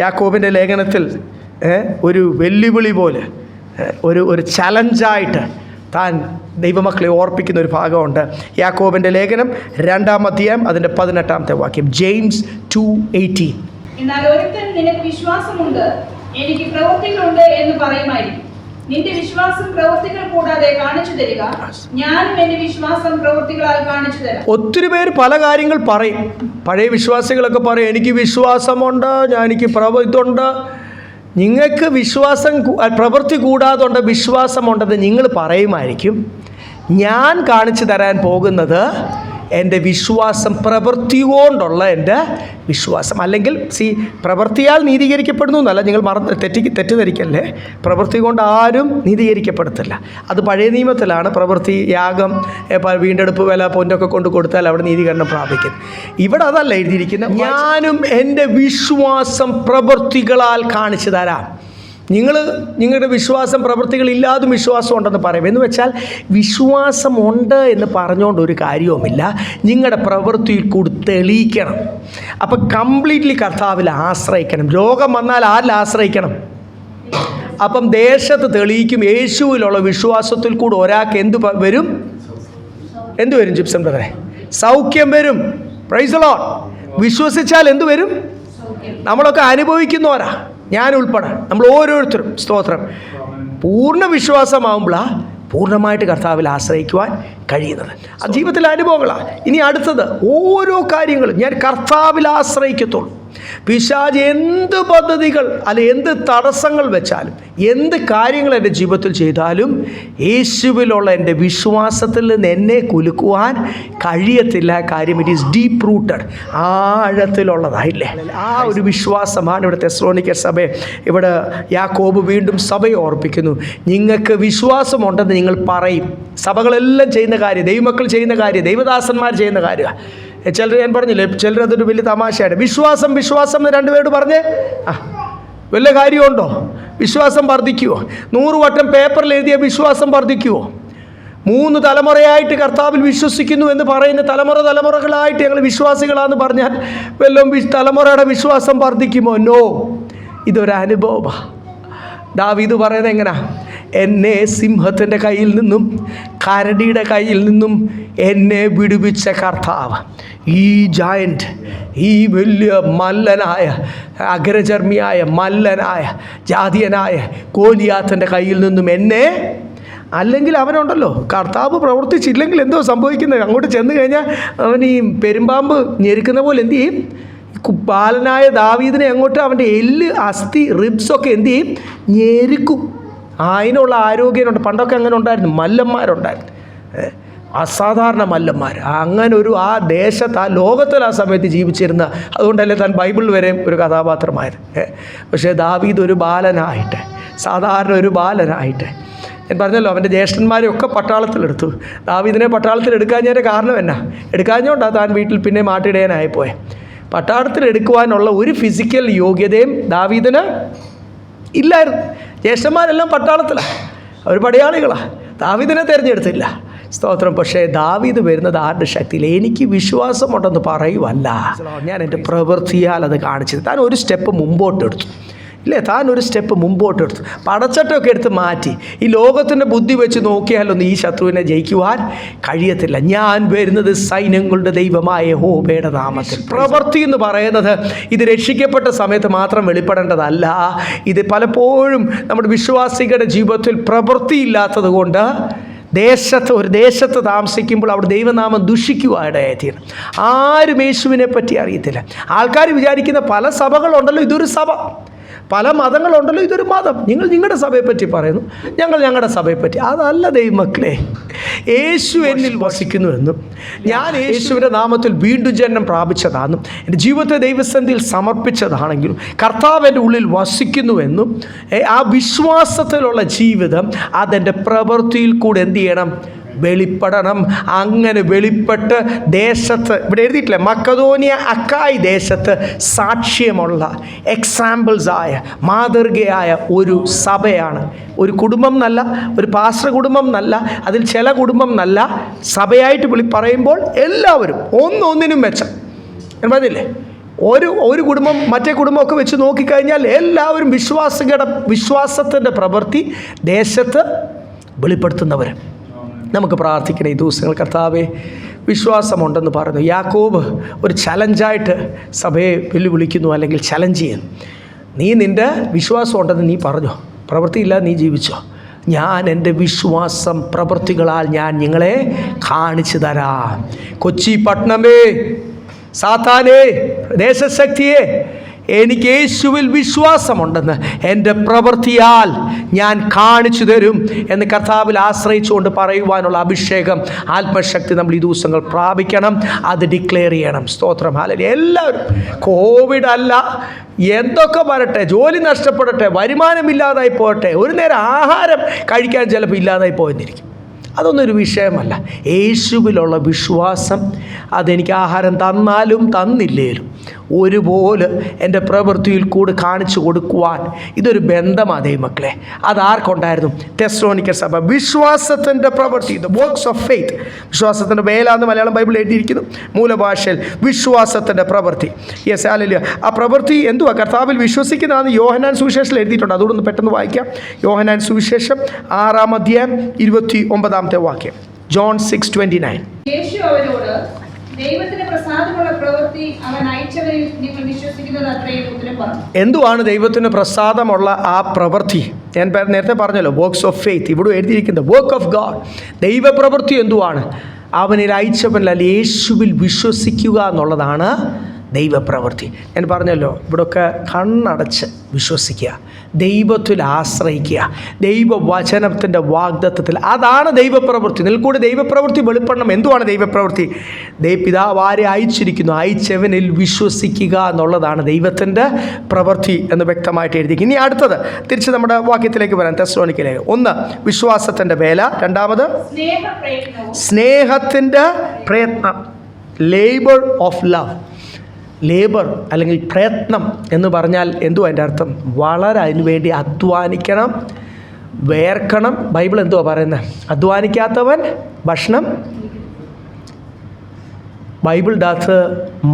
യാക്കോബിൻ്റെ ലേഖനത്തിൽ ഒരു വെല്ലുവിളി പോലെ, ഒരു ചലഞ്ചായിട്ട് താൻ ദൈവമക്കളെ ഓർപ്പിക്കുന്ന ഒരു ഭാഗമുണ്ട്. യാക്കോബിൻ്റെ ലേഖനം 2-ാം അധ്യായം അതിൻ്റെ 18-ാമത്തെ വാക്യം, ജെയിംസ് 2:18. എന്നാൽ ഒരുത്തൻ നിനക്ക് വിശ്വാസമുണ്ട്, എനിക്ക് പ്രവൃത്തികളുണ്ട് എന്ന് പറയുമായിരിക്കും. നിന്റെ വിശ്വാസം പ്രവൃത്തികൾ കൂടാതെ കാണിച്ചു തരിക, ഞാനും എന്റെ വിശ്വാസം പ്രവൃത്തികളാൽ കാണിച്ചു തരാം. ഒത്തിരി പേര് പല കാര്യങ്ങൾ പറയും. പഴയ വിശ്വാസികളൊക്കെ പറയും, എനിക്ക് വിശ്വാസമുണ്ട്, എനിക്ക് ഇതുണ്ട്. നിങ്ങൾക്ക് വിശ്വാസം പ്രവൃത്തി കൂടാതുണ്ട്, വിശ്വാസമുണ്ടെന്ന് നിങ്ങൾ പറയുമായിരിക്കും. ഞാൻ കാണിച്ചു തരാൻ പോകുന്നത് എൻ്റെ വിശ്വാസം, പ്രവൃത്തി കൊണ്ടുള്ള എൻ്റെ വിശ്വാസം. അല്ലെങ്കിൽ പ്രവൃത്തിയാൽ നീതീകരിക്കപ്പെടുന്നു എന്നല്ല, നിങ്ങൾ തെറ്റിദ്ധരിക്കല്ലേ. പ്രവൃത്തി കൊണ്ട് ആരും നീതീകരിക്കപ്പെടത്തില്ല. അത് പഴയ നിയമത്തിലാണ്. പ്രവൃത്തി, യാഗം, വീണ്ടെടുപ്പ്, വില, പൊന്നൊക്കെ കൊണ്ട് കൊടുത്താൽ അവിടെ നീതീകരണം പ്രാപിക്കും. ഇവിടെ അതല്ല എഴുതിയിരിക്കുന്നത്. ഞാനും എൻ്റെ വിശ്വാസം പ്രവൃത്തികളാൽ കാണിച്ചു തരാം. നിങ്ങളുടെ വിശ്വാസം പ്രവൃത്തികളില്ലാതും വിശ്വാസം ഉണ്ടെന്ന് പറയും. എന്ന് വെച്ചാൽ വിശ്വാസമുണ്ട് എന്ന് പറഞ്ഞുകൊണ്ട് ഒരു കാര്യവുമില്ല, നിങ്ങളുടെ പ്രവൃത്തിയിൽ കൂടി തെളിയിക്കണം. അപ്പം കംപ്ലീറ്റ്ലി കർത്താവിൽ ആശ്രയിക്കണം. രോഗം വന്നാൽ ആരിൽ ആശ്രയിക്കണം? അപ്പം ദേശത്ത് തെളിയിക്കും. യേശുവിലുള്ള വിശ്വാസത്തിൽ കൂടി ഒരാൾക്ക് എന്ത് വരും ജിപ്സൺ ബ്രദറെ? സൗഖ്യം വരും. Price the Lord. വിശ്വസിച്ചാൽ എന്ത് വരും? നമ്മളൊക്കെ അനുഭവിക്കുന്നവരാ, ഞാൻ ഉൾപ്പെടെ, നമ്മൾ ഓരോരുത്തരും. സ്തോത്രം. പൂർണ്ണ വിശ്വാസമാകുമ്പോഴാണ് പൂർണ്ണമായിട്ട് കർത്താവിൽ ആശ്രയിക്കുവാൻ കഴിയുന്നത്. ആ ജീവിതത്തിലെ അനുഭവങ്ങളാണ്. ഇനി അടുത്തത്, ഓരോ കാര്യങ്ങളും ഞാൻ കർത്താവിൽ ആശ്രയിക്കത്തുള്ളൂ. പിശാച് എന്ത് പദ്ധതികൾ അല്ലെ എന്ത് തടസ്സങ്ങൾ വെച്ചാലും, എന്ത് കാര്യങ്ങൾ എൻ്റെ ജീവിതത്തിൽ ചെയ്താലും, യേശുവിലുള്ള എൻ്റെ വിശ്വാസത്തിൽ നിന്ന് എന്നെ കുലുക്കുവാൻ കഴിയത്തില്ല. കാര്യം ഇറ്റ് ഈസ് ഡീപ്പ് റൂട്ടഡ്, ആഴത്തിലുള്ളതായില്ലേ. ആ ഒരു വിശ്വാസമാണ് ഇവിടെ തെസ്സലോനിക്ക സഭ, ഇവിടെ യാക്കോബ് വീണ്ടും സഭയെ ഓർപ്പിക്കുന്നു. നിങ്ങൾക്ക് വിശ്വാസമുണ്ടെന്ന് നിങ്ങൾ പറയും. സഭകളെല്ലാം ചെയ്യുന്ന കാര്യം, ദൈവമക്കൾ ചെയ്യുന്ന കാര്യം, ദൈവദാസന്മാർ ചെയ്യുന്ന കാര്യമാണ്. ചിലർ, ഞാൻ പറഞ്ഞില്ലേ, ചിലർ അതൊരു വലിയ തമാശയാണ്. വിശ്വാസം എന്ന് രണ്ടുപേരോട് പറഞ്ഞേ, വല്ല കാര്യമുണ്ടോ? വിശ്വാസം വർദ്ധിക്കുമോ? 100 വട്ടം പേപ്പറിൽ എഴുതിയ വിശ്വാസം വർദ്ധിക്കുമോ? 3 തലമുറയായിട്ട് കർത്താവിൽ വിശ്വസിക്കുന്നു എന്ന് പറയുന്ന തലമുറകളായിട്ട് ഞങ്ങൾ വിശ്വാസികളാണെന്ന് പറഞ്ഞാൽ വല്ലതും തലമുറയുടെ വിശ്വാസം വർദ്ധിക്കുമോ? നോ. ഇതൊരു അനുഭവമാണ്. ദാവീദ് പറയുന്നത് എങ്ങനെയാ? എന്നെ സിംഹത്തിൻ്റെ കയ്യിൽ നിന്നും കരടിയുടെ കയ്യിൽ നിന്നും എന്നെ വിടുവിച്ച കർത്താവ്, ഈ ജയൻറ്റ്, ഈ വലിയ മല്ലനായ, അഗ്രചർമ്മിയായ മല്ലനായ, ജാതീയനായ ഗോലിയാത്തിൻ്റെ കയ്യിൽ നിന്നും എന്നെ. അല്ലെങ്കിൽ അവനുണ്ടല്ലോ, കർത്താവ് പ്രവർത്തിച്ചില്ലെങ്കിൽ എന്തോ സംഭവിക്കുന്നത്? അങ്ങോട്ട് ചെന്ന് കഴിഞ്ഞാൽ അവൻ ഈ പെരുമ്പാമ്പ് ഞെരുക്കുന്ന പോലെ എന്തു ചെയ്യും? ബാലനായ ദാവീദിനെ അങ്ങോട്ട് അവൻ്റെ എല്ല്, അസ്ഥി, റിബ്സൊക്കെ എന്തു ചെയ്യും? ഞെരുക്കും. അതിനുള്ള ആരോഗ്യമുണ്ട്. പണ്ടൊക്കെ അങ്ങനെ ഉണ്ടായിരുന്നു, മല്ലന്മാരുണ്ടായിരുന്നു, അസാധാരണ മല്ലന്മാർ. അങ്ങനെ ആ ദേശത്ത്, ആ ലോകത്തിൽ ആ സമയത്ത് ജീവിച്ചിരുന്ന, അതുകൊണ്ടല്ലേ താൻ ബൈബിളിൽ വരെ ഒരു കഥാപാത്രമായത്. പക്ഷേ ദാവീദ് ഒരു ബാലനായിട്ട്, സാധാരണ ഒരു ബാലനായിട്ട്, ഞാൻ പറഞ്ഞല്ലോ, അവൻ്റെ ജ്യേഷ്ഠന്മാരെയൊക്കെ പട്ടാളത്തിലെടുത്തു. ദാവീദിനെ പട്ടാളത്തിലെടുക്കാഞ്ഞതിൻ്റെ കാരണം എന്നാ? എടുക്കാഞ്ഞോണ്ടാണ് താൻ വീട്ടിൽ പിന്നെ മാട്ടിടയനായിപ്പോയെ. പട്ടാളത്തിലെടുക്കുവാനുള്ള ഒരു ഫിസിക്കൽ യോഗ്യതയും ദാവീദിന് ഇല്ലായിരുന്നു. ജ്യേഷ്ഠന്മാരെല്ലാം പട്ടാളത്തിലാണ്, അവർ പടയാളികളാണ്. ദാവീദിനെ തിരഞ്ഞെടുത്തില്ല. സ്തോത്രം. പക്ഷേ ദാവീദ് വരുന്നത് ആരുടെ ശക്തിയിൽ? എനിക്ക് വിശ്വാസമുണ്ടെന്ന് പറയുവല്ല, ഞാൻ എൻ്റെ പ്രവൃത്തിയാൽ അത് കാണിച്ചത്. താൻ ഒരു സ്റ്റെപ്പ് മുമ്പോട്ടെടുത്തു, ഇല്ലേ? താൻ ഒരു സ്റ്റെപ്പ് മുമ്പോട്ടെടുത്തു. പടച്ചട്ടൊക്കെ എടുത്ത് മാറ്റി. ഈ ലോകത്തിൻ്റെ ബുദ്ധി വെച്ച് നോക്കിയാലൊന്നും ഈ ശത്രുവിനെ ജയിക്കുവാൻ കഴിയത്തില്ല. ഞാൻ വരുന്നത് സൈന്യങ്ങളുടെ ദൈവമായ യഹോവയുടെ നാമത്തിൽ. പ്രവൃത്തി എന്ന് പറയുന്നത് ഇത് രക്ഷിക്കപ്പെട്ട സമയത്ത് മാത്രം വെളിപ്പെടേണ്ടതല്ല. ഇത് പലപ്പോഴും നമ്മുടെ വിശ്വാസികളുടെ ജീവിതത്തിൽ പ്രവൃത്തിയില്ലാത്തത് കൊണ്ട് ഒരു ദേശത്ത് താമസിക്കുമ്പോൾ അവിടെ ദൈവനാമം ദുഷിക്കുവായിടയായിത്തീരും. ആരും യേശുവിനെ പറ്റി അറിയത്തില്ല. ആൾക്കാർ വിചാരിക്കുന്ന പല സഭകളുണ്ടല്ലോ, ഇതൊരു സഭ. പല മതങ്ങളുണ്ടല്ലോ, ഇതൊരു മതം. നിങ്ങൾ നിങ്ങളുടെ സഭയെപ്പറ്റി പറയുന്നു, ഞങ്ങൾ ഞങ്ങളുടെ സഭയെപ്പറ്റി. അതല്ല ദൈവമക്കളെ. യേശു എന്നിൽ വസിക്കുന്നുവെന്നും ഞാൻ യേശുവിൻ്റെ നാമത്തിൽ വീണ്ടും ജന്മം പ്രാപിച്ചതാണെന്നും എൻ്റെ ജീവിതത്തെ ദൈവസന്നിധിയിൽ സമർപ്പിച്ചതാണെങ്കിലും കർത്താവ് എൻ്റെ ഉള്ളിൽ വസിക്കുന്നുവെന്നും ആ വിശ്വാസത്തിലുള്ള ജീവിതം അതെൻ്റെ പ്രവൃത്തിയിൽ കൂടെ എന്ത് ചെയ്യണം? വെളിപ്പെടണം. അങ്ങനെ വെളിപ്പെട്ട് ദേശത്ത്, ഇവിടെ എഴുതിയിട്ടില്ലേ, മക്കതോനിയ അക്കായി ദേശത്ത് സാക്ഷ്യമുള്ള എക്സാമ്പിൾസായ മാതൃകയായ ഒരു സഭയാണ്. ഒരു കുടുംബം എന്നല്ല, ഒരു പാസ്റ്റർ കുടുംബം എന്നല്ല, അതിൽ ചില കുടുംബം എന്നല്ല, സഭയായിട്ട് പറയുമ്പോൾ എല്ലാവരും ഒന്നൊന്നിനും മെച്ചം. ഞാൻ പറഞ്ഞില്ലേ, ഒരു കുടുംബം മറ്റേ കുടുംബമൊക്കെ വെച്ച് നോക്കിക്കഴിഞ്ഞാൽ എല്ലാവരും വിശ്വാസത്തിൻ്റെ പ്രവൃത്തി ദേശത്ത് വെളിപ്പെടുത്തുന്നവർ. നമുക്ക് പ്രാർത്ഥിക്കണം ഈ ദിവസങ്ങൾ. കർത്താവേ, വിശ്വാസമുണ്ടെന്ന് പറഞ്ഞു. യാക്കോബ് ഒരു ചലഞ്ചായിട്ട് സഭയെ വെല്ലുവിളിക്കുന്നു, അല്ലെങ്കിൽ ചലഞ്ച് ചെയ്യുന്നു. നീ നിൻ്റെ വിശ്വാസം ഉണ്ടെന്ന് നീ പറഞ്ഞോ, പ്രവൃത്തിയില്ല നീ ജീവിച്ചോ. ഞാൻ എൻ്റെ വിശ്വാസം പ്രവൃത്തികളാൽ ഞാൻ നിങ്ങളെ കാണിച്ചു തരാം. കൊച്ചി പട്ടണമേ, സാത്താനേ, ദേശശക്തിയെ, എനിക്ക് യേശുവിൽ വിശ്വാസമുണ്ടെന്ന് എൻ്റെ പ്രവൃത്തിയാൽ ഞാൻ കാണിച്ചു തരും എന്ന് കർത്താവിൽ ആശ്രയിച്ചുകൊണ്ട് പറയുവാനുള്ള അഭിഷേകം, ആത്മശക്തി നമ്മൾ ഈ ദിവസങ്ങൾ പ്രാപിക്കണം. അത് ഡിക്ലെയർ ചെയ്യണം. സ്തോത്രം, ഹല്ലേലൂയ. എല്ലാവരും കോവിഡ് അല്ല, എന്തൊക്കെ വരട്ടെ, ജോലി നഷ്ടപ്പെടട്ടെ, വരുമാനമില്ലാതായി പോകട്ടെ, ഒരു നേരം ആഹാരം കഴിക്കാൻ ചിലപ്പോൾ ഇല്ലാതായി പോയെന്നിരിക്കും. അതൊന്നൊരു വിഷയമല്ല. യേശുവിലുള്ള വിശ്വാസം, അതെനിക്ക് ആഹാരം തന്നാലും തന്നില്ലേലും ഒരുപോലെ എൻ്റെ പ്രവൃത്തിയിൽ കൂടെ കാണിച്ചു കൊടുക്കുവാൻ ഇതൊരു ബന്ധമാണ് ദൈവമക്കളെ. അതാർക്കുണ്ടായിരുന്നു? തെസ്സലോനിക്ക സഭ. വിശ്വാസത്തിൻ്റെ പ്രവൃത്തി, ദ വർക്ക്സ് ഓഫ് ഫെയ്ത്ത്. വിശ്വാസത്തിൻ്റെ വേല എന്ന് മലയാളം ബൈബിളിൽ എഴുതിയിരിക്കുന്നു, മൂലഭാഷയിൽ വിശ്വാസത്തിൻ്റെ പ്രവൃത്തി. Yes, hallelujah. ആ പ്രവൃത്തി എന്തുവാ? കർത്താവിൽ വിശ്വസിക്കുന്നതാണ്. യോഹന്നാൻ സുവിശേഷത്തിൽ എഴുതിയിട്ടുണ്ട്. അതുകൊണ്ടൊന്ന് പെട്ടെന്ന് വായിക്കാം. യോഹന്നാൻ സുവിശേഷം 6-ാം അധ്യായം 29-ാമത്തെ വാക്യം. ജോൺ 6:29. യേശു അവരോട്, ദൈവത്തിന് പ്രസാദമുള്ള പ്രവൃത്തി അവൻ അയച്ചവരിൽ നിങ്ങൾ വിശ്വസിക്കുന്നത് അത്രയും ഉത്തരം പറഞ്ഞു. എന്തുവാണ് ദൈവത്തിന് പ്രസാദമുള്ള ആ പ്രവൃത്തി? ഞാൻ നേരത്തെ പറഞ്ഞല്ലോ, വർക്ക്സ് ഓഫ് ഫെയ്ത്ത്. ഇവിടെ എഴുതിയിരിക്കുന്നത് വർക്ക് ഓഫ് ഗാഡ്. ദൈവപ്രവൃത്തി എന്തുവാണ്? അവനിൽ അയച്ചവനിൽ യേശുവിൽ വിശ്വസിക്കുക എന്നുള്ളതാണ് ദൈവപ്രവൃത്തി. ഞാൻ പറഞ്ഞല്ലോ, ഇവിടെയൊക്കെ കണ്ണടച്ച് വിശ്വസിക്കുക, ദൈവത്തിൽ ആശ്രയിക്കുക, ദൈവവചനത്തിൻ്റെ വാഗ്ദത്തത്തിൽ. അതാണ് ദൈവപ്രവൃത്തി. നിൽക്കൂടെ ദൈവപ്രവൃത്തി വെളിപ്പെടണം. എന്തുവാണ് ദൈവപ്രവൃത്തി? പിതാവ് ആരെ അയച്ചിരിക്കുന്നു, അയച്ചവനിൽ വിശ്വസിക്കുക എന്നുള്ളതാണ് ദൈവത്തിൻ്റെ പ്രവൃത്തി എന്ന് വ്യക്തമായിട്ട് എഴുതി. ഇനി അടുത്തത് തിരിച്ച് നമ്മുടെ വാക്യത്തിലേക്ക് വരാം. തെസ്സലോനിക്കയിലേക്ക്. 1 വിശ്വാസത്തിൻ്റെ വേല, 2 സ്നേഹത്തിൻ്റെ പ്രയത്നം, ലേബർ ഓഫ് ലവ്. ലേബർ അല്ലെങ്കിൽ പ്രയത്നം എന്ന് പറഞ്ഞാൽ എന്തുവാ അതിൻ്റെ അർത്ഥം? വളരെ അതിനുവേണ്ടി അധ്വാനിക്കണം, വേർക്കണം. ബൈബിൾ എന്തുവാ പറയുന്നത്? അധ്വാനിക്കാത്തവൻ ഭക്ഷണം. ബൈബിളിൻ്റെ അകത്ത്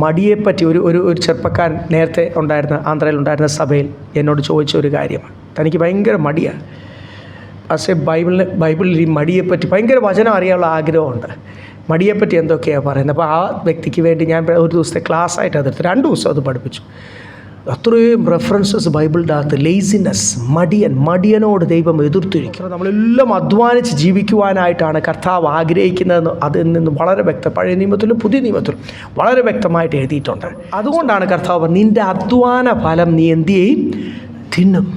മടിയെപ്പറ്റി ഒരു ചെറുപ്പക്കാരൻ നേരത്തെ ഉണ്ടായിരുന്ന, ആന്ധ്രയിലുണ്ടായിരുന്ന സഭയിൽ എന്നോട് ചോദിച്ച ഒരു കാര്യമാണ്. തനിക്ക് ഭയങ്കര മടിയാണ്. പക്ഷേ ബൈബിളിൽ ഈ മടിയെപ്പറ്റി ഭയങ്കര വചനം അറിയാനുള്ള ആഗ്രഹമുണ്ട്. മടിയെപ്പറ്റി എന്തൊക്കെയാണ് പറയുന്നത്. അപ്പോൾ ആ വ്യക്തിക്ക് വേണ്ടി ഞാൻ ഒരു ദിവസത്തെ ക്ലാസ്സായിട്ട് അതെടുത്ത് 2 ദിവസം അത് പഠിപ്പിച്ചു. അത്രയും റെഫറൻസസ് ബൈബിളിൻ്റെ അകത്ത്. ലേസിനെസ്, മടിയനോട് ദൈവം എതിർത്തിരിക്കുന്നത്. നമ്മളെല്ലാം അധ്വാനിച്ച് ജീവിക്കുവാനായിട്ടാണ് കർത്താവ് ആഗ്രഹിക്കുന്നതെന്ന് അതിൽ നിന്ന് വളരെ പഴയ നിയമത്തിലും പുതിയ നിയമത്തിലും വളരെ വ്യക്തമായിട്ട് എഴുതിയിട്ടുണ്ട്. അതുകൊണ്ടാണ് കർത്താവ് നിൻ്റെ അധ്വാന ഫലം നീ എന്ത് ചെയ്യും? തിന്നും.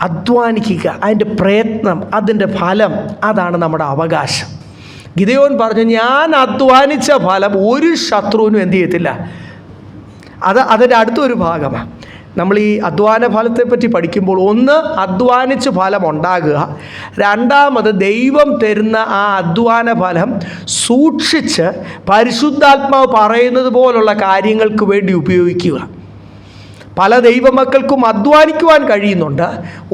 അധ്വാനിക്കുക, അതിൻ്റെ പ്രയത്നം, അതിൻ്റെ ഫലം, അതാണ് നമ്മുടെ അവകാശം. ഗിദെയോൻ പറഞ്ഞു, ഞാൻ അധ്വാനിച്ച ഫലം ഒരു ശത്രുവിനും എന്ത് ചെയ്യത്തില്ല. അതിൻ്റെ അടുത്തൊരു ഭാഗമാണ്. നമ്മൾ ഈ അധ്വാന ഫലത്തെപ്പറ്റി പഠിക്കുമ്പോൾ, 1 അധ്വാനിച്ച് ഫലം ഉണ്ടാകുക, 2 ദൈവം തരുന്ന ആ അധ്വാന ഫലം സൂക്ഷിച്ച് പരിശുദ്ധാത്മാവ് പറയുന്നത് പോലുള്ള കാര്യങ്ങൾക്ക് വേണ്ടി ഉപയോഗിക്കുക. പല ദൈവമക്കൾക്കും അധ്വാനിക്കുവാൻ കഴിയുന്നുണ്ട്.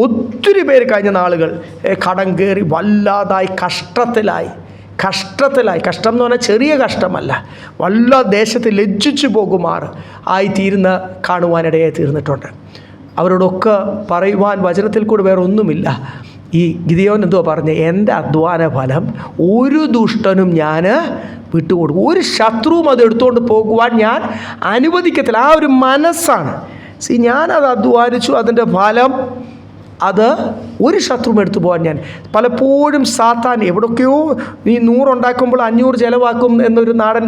ഒത്തിരി പേര് കഴിഞ്ഞ നാളുകൾ കടം കയറി വല്ലാതായി കഷ്ടത്തിലായി. കഷ്ടം എന്ന് പറഞ്ഞാൽ ചെറിയ കഷ്ടമല്ല, വല്ല ദേശത്ത് ലജ്ജിച്ചു പോകുമാർ ആയിത്തീരുന്ന കാണുവാനിടയായി തീർന്നിട്ടുണ്ട്. അവരോടൊക്കെ പറയുവാൻ വചനത്തിൽ കൂടെ വേറെ ഒന്നുമില്ല. ഈ ഗിദെയോൻ എന്തുവാ പറഞ്ഞത്? എൻ്റെ അധ്വാന ഫലം ഒരു ദുഷ്ടനും ഞാൻ വിട്ടുകൊടുക്കും, ഒരു ശത്രുവും അത് എടുത്തുകൊണ്ട് പോകുവാൻ ഞാൻ അനുവദിക്കത്തില്ല. ആ ഒരു മനസ്സാണ്. ഞാനത് അധ്വാനിച്ചു, അതിൻ്റെ ഫലം അത് ഒരു ശത്രുവും എടുത്തു പോകാൻ ഞാൻ. പലപ്പോഴും സാത്താൻ എവിടൊക്കെയോ നീ 100 ഉണ്ടാക്കുമ്പോൾ 500 ചിലവാക്കും എന്നൊരു നാടൻ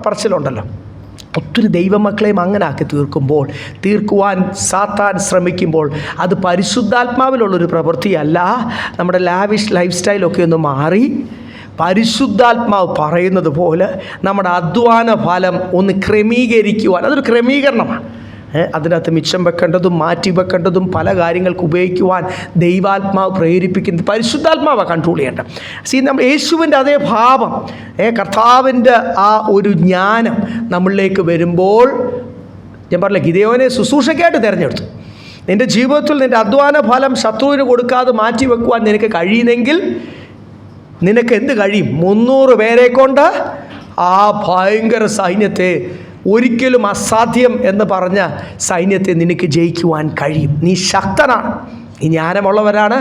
പറച്ചിലുണ്ടല്ലോ. ഒത്തിരി ദൈവമക്കളെയും അങ്ങനെ ആക്കി തീർക്കുവാൻ സാത്താൻ ശ്രമിക്കുമ്പോൾ അത് പരിശുദ്ധാത്മാവിലുള്ളൊരു പ്രവൃത്തിയല്ല. നമ്മുടെ ലാവിഷ് ലൈഫ് സ്റ്റൈലൊക്കെ ഒന്ന് മാറി പരിശുദ്ധാത്മാവ് പറയുന്നത് പോലെ നമ്മുടെ അധ്വാന ഫലം ഒന്ന് ക്രമീകരിക്കുവാൻ, അതൊരു ക്രമീകരണമാണ്. അതിനകത്ത് മിച്ചം വെക്കേണ്ടതും മാറ്റി വെക്കേണ്ടതും പല കാര്യങ്ങൾക്ക് ഉപയോഗിക്കുവാൻ ദൈവാത്മാവ് പ്രേരിപ്പിക്കുന്നത് പരിശുദ്ധാത്മാവാണ് കൺട്രോൾ ചെയ്യേണ്ടത്. നമ്മൾ യേശുവിൻ്റെ അതേ ഭാവം, കർത്താവിൻ്റെ ആ ഒരു ജ്ഞാനം നമ്മളിലേക്ക് വരുമ്പോൾ, ഞാൻ പറഞ്ഞില്ല, ഗിദെയോനെ ശുശ്രൂഷയ്ക്കായിട്ട് തിരഞ്ഞെടുത്തു. നിൻ്റെ ജീവിതത്തിൽ നിൻ്റെ അധ്വാന ഫലം ശത്രുവിന് കൊടുക്കാതെ മാറ്റി വെക്കുവാൻ നിനക്ക് കഴിയുമെങ്കിൽ നിനക്ക് എന്ത് കഴിയും? 300 പേരെ കൊണ്ട് ആ ഭയങ്കര സൈന്യത്തെ, ഒരിക്കലും അസാധ്യം എന്ന് പറഞ്ഞ സൈന്യത്തെ നിനക്ക് ജയിക്കുവാൻ കഴിയും. നീ ശക്തനാണ്, ഈ ജ്ഞാനമുള്ളവരാണ്,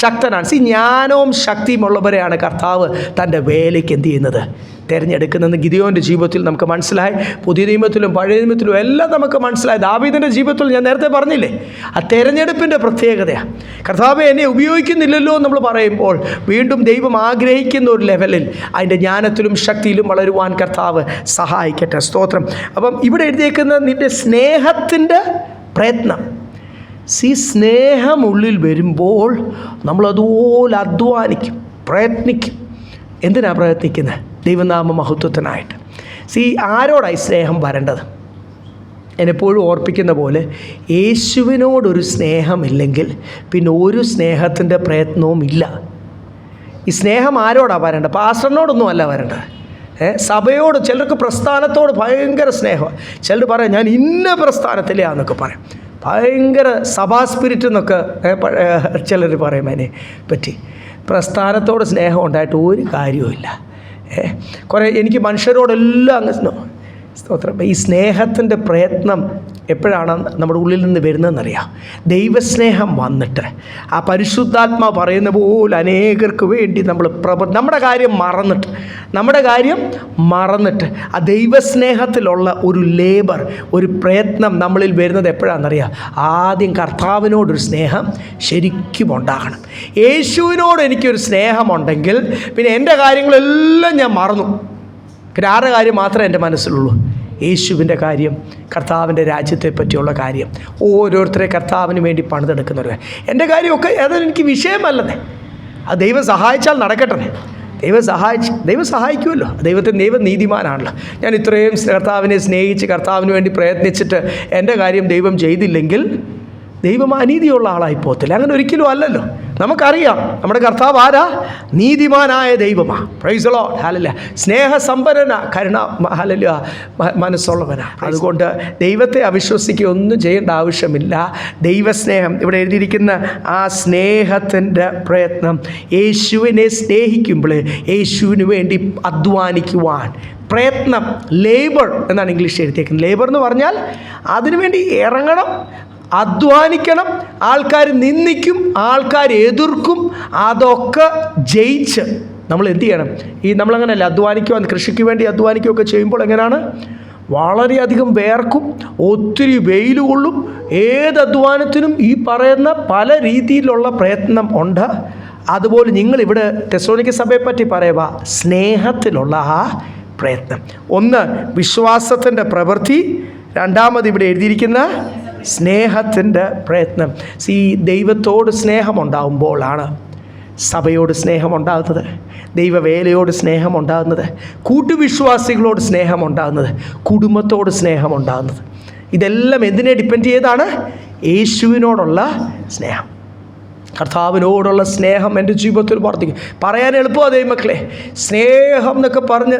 ശക്തനാണ്. ജ്ഞാനവും ശക്തിയുമുള്ളവരെയാണ് കർത്താവ് തൻ്റെ വേലയ്ക്ക് എന്ത് ചെയ്യുന്നത്? തിരഞ്ഞെടുക്കുന്നത്. ഗിദെയോൻ്റെ ജീവിതത്തിൽ നമുക്ക് മനസ്സിലായി. പുതിയ നിയമത്തിലും പഴയ നിയമത്തിലും എല്ലാം നമുക്ക് മനസ്സിലായി. ദാവീദിൻ്റെ ജീവിതത്തിൽ ഞാൻ നേരത്തെ പറഞ്ഞില്ലേ, ആ തിരഞ്ഞെടുപ്പിൻ്റെ പ്രത്യേകതയാണ്. കർത്താവ് എന്നെ ഉപയോഗിക്കുന്നില്ലല്ലോ നമ്മൾ പറയുമ്പോൾ വീണ്ടും ദൈവം ആഗ്രഹിക്കുന്ന ഒരു ലെവലിൽ അതിൻ്റെ ജ്ഞാനത്തിലും ശക്തിയിലും വളരുവാൻ കർത്താവ് സഹായിക്കട്ടെ. സ്തോത്രം. അപ്പം ഇവിടെ എഴുതിയേക്കുന്ന നിൻ്റെ സ്നേഹത്തിൻ്റെ പ്രയത്നം. സ്നേഹം ഉള്ളിൽ വരുമ്പോൾ നമ്മളതുപോലെ അധ്വാനിക്കും, പ്രയത്നിക്കും. എന്തിനാണ് പ്രയത്നിക്കുന്നത്? ദൈവനാമ മഹത്വത്തിനായിട്ട്. ആരോടായി സ്നേഹം വരേണ്ടത്? എന്നെപ്പോഴും ഓർപ്പിക്കുന്ന പോലെ യേശുവിനോടൊരു സ്നേഹമില്ലെങ്കിൽ പിന്നെ ഒരു സ്നേഹത്തിൻ്റെ പ്രയത്നവും ഇല്ല. ഈ സ്നേഹം ആരോടാണ് വരേണ്ടത്? പാസ്റ്ററിനോടൊന്നും അല്ല വരേണ്ടത്. സഭയോട്, ചിലർക്ക് പ്രസ്ഥാനത്തോട് ഭയങ്കര സ്നേഹമാണ്. ചിലർ പറയാം ഞാൻ ഇന്ന പ്രസ്ഥാനത്തിലാന്നൊക്കെ പറയും. ഭയങ്കര സഭാ സ്പിരിറ്റ് എന്നൊക്കെ ചിലർ പറയും അതിനെ പറ്റി. പ്രസ്ഥാനത്തോട് സ്നേഹം ഉണ്ടായിട്ട് ഒരു കാര്യവുമില്ല. എനിക്ക് മനുഷ്യരോടെല്ലാം അങ്ങ് സ്തോത്രം. ഈ സ്നേഹത്തിൻ്റെ പ്രയത്നം എപ്പോഴാണ് നമ്മുടെ ഉള്ളിൽ നിന്ന് വരുന്നതെന്നറിയാം. ദൈവസ്നേഹം വന്നിട്ട് ആ പരിശുദ്ധാത്മാ പറയുന്ന പോലെ അനേകർക്ക് വേണ്ടി നമ്മൾ നമ്മുടെ കാര്യം മറന്നിട്ട് ആ ദൈവസ്നേഹത്തിലുള്ള ഒരു ലേബർ, ഒരു പ്രയത്നം നമ്മളിൽ വരുന്നത് എപ്പോഴാണെന്നറിയാം. ആദ്യം കർത്താവിനോടൊരു സ്നേഹം ശരിക്കും ഉണ്ടാകണം. യേശുവിനോട് എനിക്കൊരു സ്നേഹമുണ്ടെങ്കിൽ പിന്നെ എൻ്റെ കാര്യങ്ങളെല്ലാം ഞാൻ മറന്നു. പിന്നെ ആരുടെ കാര്യം മാത്രമേ എൻ്റെ മനസ്സിലുള്ളൂ? യേശുവിൻ്റെ കാര്യം, കർത്താവിൻ്റെ രാജ്യത്തെ പറ്റിയുള്ള കാര്യം, ഓരോരുത്തരെ കർത്താവിന് വേണ്ടി പണിതെടുക്കുന്നവർ. എൻ്റെ കാര്യമൊക്കെ അതെനിക്ക് വിഷയമല്ലെന്നേ. അത് ദൈവം സഹായിച്ചാൽ നടക്കട്ടെ. ദൈവം സഹായിക്കുമല്ലോ. ദൈവം നീതിമാനാണല്ലോ. ഞാൻ ഇത്രയും കർത്താവിനെ സ്നേഹിച്ച് കർത്താവിന് വേണ്ടി പ്രയത്നിച്ചിട്ട് എൻ്റെ കാര്യം ദൈവം ചെയ്തില്ലെങ്കിൽ ദൈവം അനീതിയുള്ള ആളായി പോകത്തില്ല. അങ്ങനെ ഒരിക്കലും അല്ലല്ലോ. നമുക്കറിയാം നമ്മുടെ കർത്താവ് ആരാ? നീതിമാനായ ദൈവമാണ്. Praise the lord. ഹല്ലേലൂയ. സ്നേഹസമ്പന്നനാ, കരുണ, ഹല്ലേലൂയ, മനസ്സുള്ളവനാ. അതുകൊണ്ട് ദൈവത്തെ അവിശ്വസിക്കുക ഒന്നും ചെയ്യേണ്ട ആവശ്യമില്ല. ദൈവസ്നേഹം, ഇവിടെ എഴുതിയിരിക്കുന്ന ആ സ്നേഹത്തിൻ്റെ പ്രയത്നം, യേശുവിനെ സ്നേഹിക്കുമ്പോൾ യേശുവിന് വേണ്ടി അധ്വാനിക്കുവാൻ പ്രയത്നം, ലേബർ എന്നാണ് ഇംഗ്ലീഷ് എഴുതിയേക്കുന്നത്. ലേബർ എന്ന് പറഞ്ഞാൽ അതിനുവേണ്ടി ഇറങ്ങണം, അധ്വാനിക്കണം. ആൾക്കാർ നിന്ദിക്കും, ആൾക്കാർ എതിർക്കും, അതൊക്കെ ജയിച്ച് നമ്മൾ എന്ത് ചെയ്യണം? നമ്മളങ്ങനെയല്ല അധ്വാനിക്കുവാൻ, കൃഷിക്ക് വേണ്ടി അധ്വാനിക്കുകയൊക്കെ ചെയ്യുമ്പോൾ എങ്ങനെയാണ്? വളരെയധികം വേർക്കും, ഒത്തിരി വെയിൽ കൊള്ളും. ഏത് അധ്വാനത്തിനും ഈ പറയുന്ന പല രീതിയിലുള്ള പ്രയത്നം ഉണ്ട്. അതുപോലെ നിങ്ങളിവിടെ തെസ്സലോനിക്ക സഭയെ പറ്റി പറയുക, സ്നേഹത്തിലുള്ള ആ പ്രയത്നം. ഒന്ന് വിശ്വാസത്തിൻ്റെ പ്രവൃത്തി, രണ്ടാമത് ഇവിടെ എഴുതിയിരിക്കുന്ന സ്നേഹത്തിൻ്റെ പ്രയത്നം. ദൈവത്തോട് സ്നേഹമുണ്ടാകുമ്പോഴാണ് സഭയോട് സ്നേഹമുണ്ടാകുന്നത്, ദൈവവേലയോട് സ്നേഹമുണ്ടാകുന്നത്, കൂട്ടുവിശ്വാസികളോട് സ്നേഹമുണ്ടാകുന്നത്, കുടുംബത്തോട് സ്നേഹമുണ്ടാകുന്നത്. ഇതെല്ലാം എന്തിനെ ഡിപ്പെൻഡ് ചെയ്താണ്? യേശുവിനോടുള്ള സ്നേഹം. കർത്താവിനോടുള്ള സ്നേഹം എൻ്റെ ജീവിതത്തിൽ വർദ്ധിക്കും. പറയാൻ എളുപ്പമാണ് ദൈവമക്കളെ. സ്നേഹം എന്നൊക്കെ പറഞ്ഞ്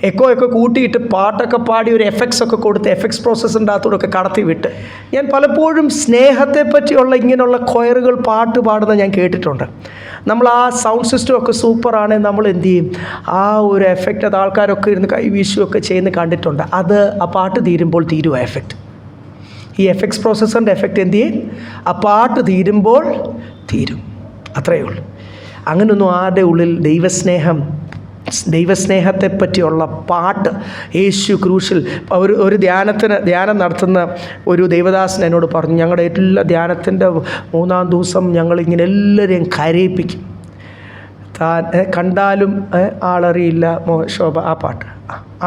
എക്കോ കൂട്ടിയിട്ട് പാട്ടൊക്കെ പാടി ഒരു എഫക്ട്സ് ഒക്കെ കൊടുത്ത് എഫക്ട്സ് പ്രോസസ്സിൻ്റെ അകത്തോടൊക്കെ കടത്തി വിട്ട് ഞാൻ പലപ്പോഴും സ്നേഹത്തെ പറ്റിയുള്ള ഇങ്ങനെയുള്ള കൊയറുകൾ പാട്ട് പാടുന്നത് ഞാൻ കേട്ടിട്ടുണ്ട്. നമ്മൾ ആ സൗണ്ട് സിസ്റ്റമൊക്കെ സൂപ്പറാണെങ്കിൽ നമ്മൾ എന്ത് ചെയ്യും? ആ ഒരു എഫക്റ്റ് അത് ആൾക്കാരൊക്കെ ഇരുന്ന് കൈവീശുകയൊക്കെ ചെയ്യുന്ന കണ്ടിട്ടുണ്ട്. അത് ആ പാട്ട് തീരുമ്പോൾ തീരുക എഫക്റ്റ്. ഈ എഫക്ട്സ് പ്രോസസ്സറിൻ്റെ എഫക്റ്റ് എന്ത് ചെയ്യും? ആ പാട്ട് തീരുമ്പോൾ തീരും. അത്രയേ ഉള്ളൂ. അങ്ങനെയൊന്നും ആരുടെ ഉള്ളിൽ ദൈവസ്നേഹത്തെ പറ്റിയുള്ള പാട്ട്, യേശു ക്രൂശിൽ ഒരു ധ്യാനം നടത്തുന്ന ഒരു ദേവദാസൻ എന്നോട് പറഞ്ഞു, ഞങ്ങളുടെ എല്ലാ ധ്യാനത്തിൻ്റെ 3-ാം ദിവസം ഞങ്ങളിങ്ങനെ എല്ലാവരെയും കരയിപ്പിക്കും. കണ്ടാലും ആളറിയില്ല ശോഭ, ആ പാട്ട്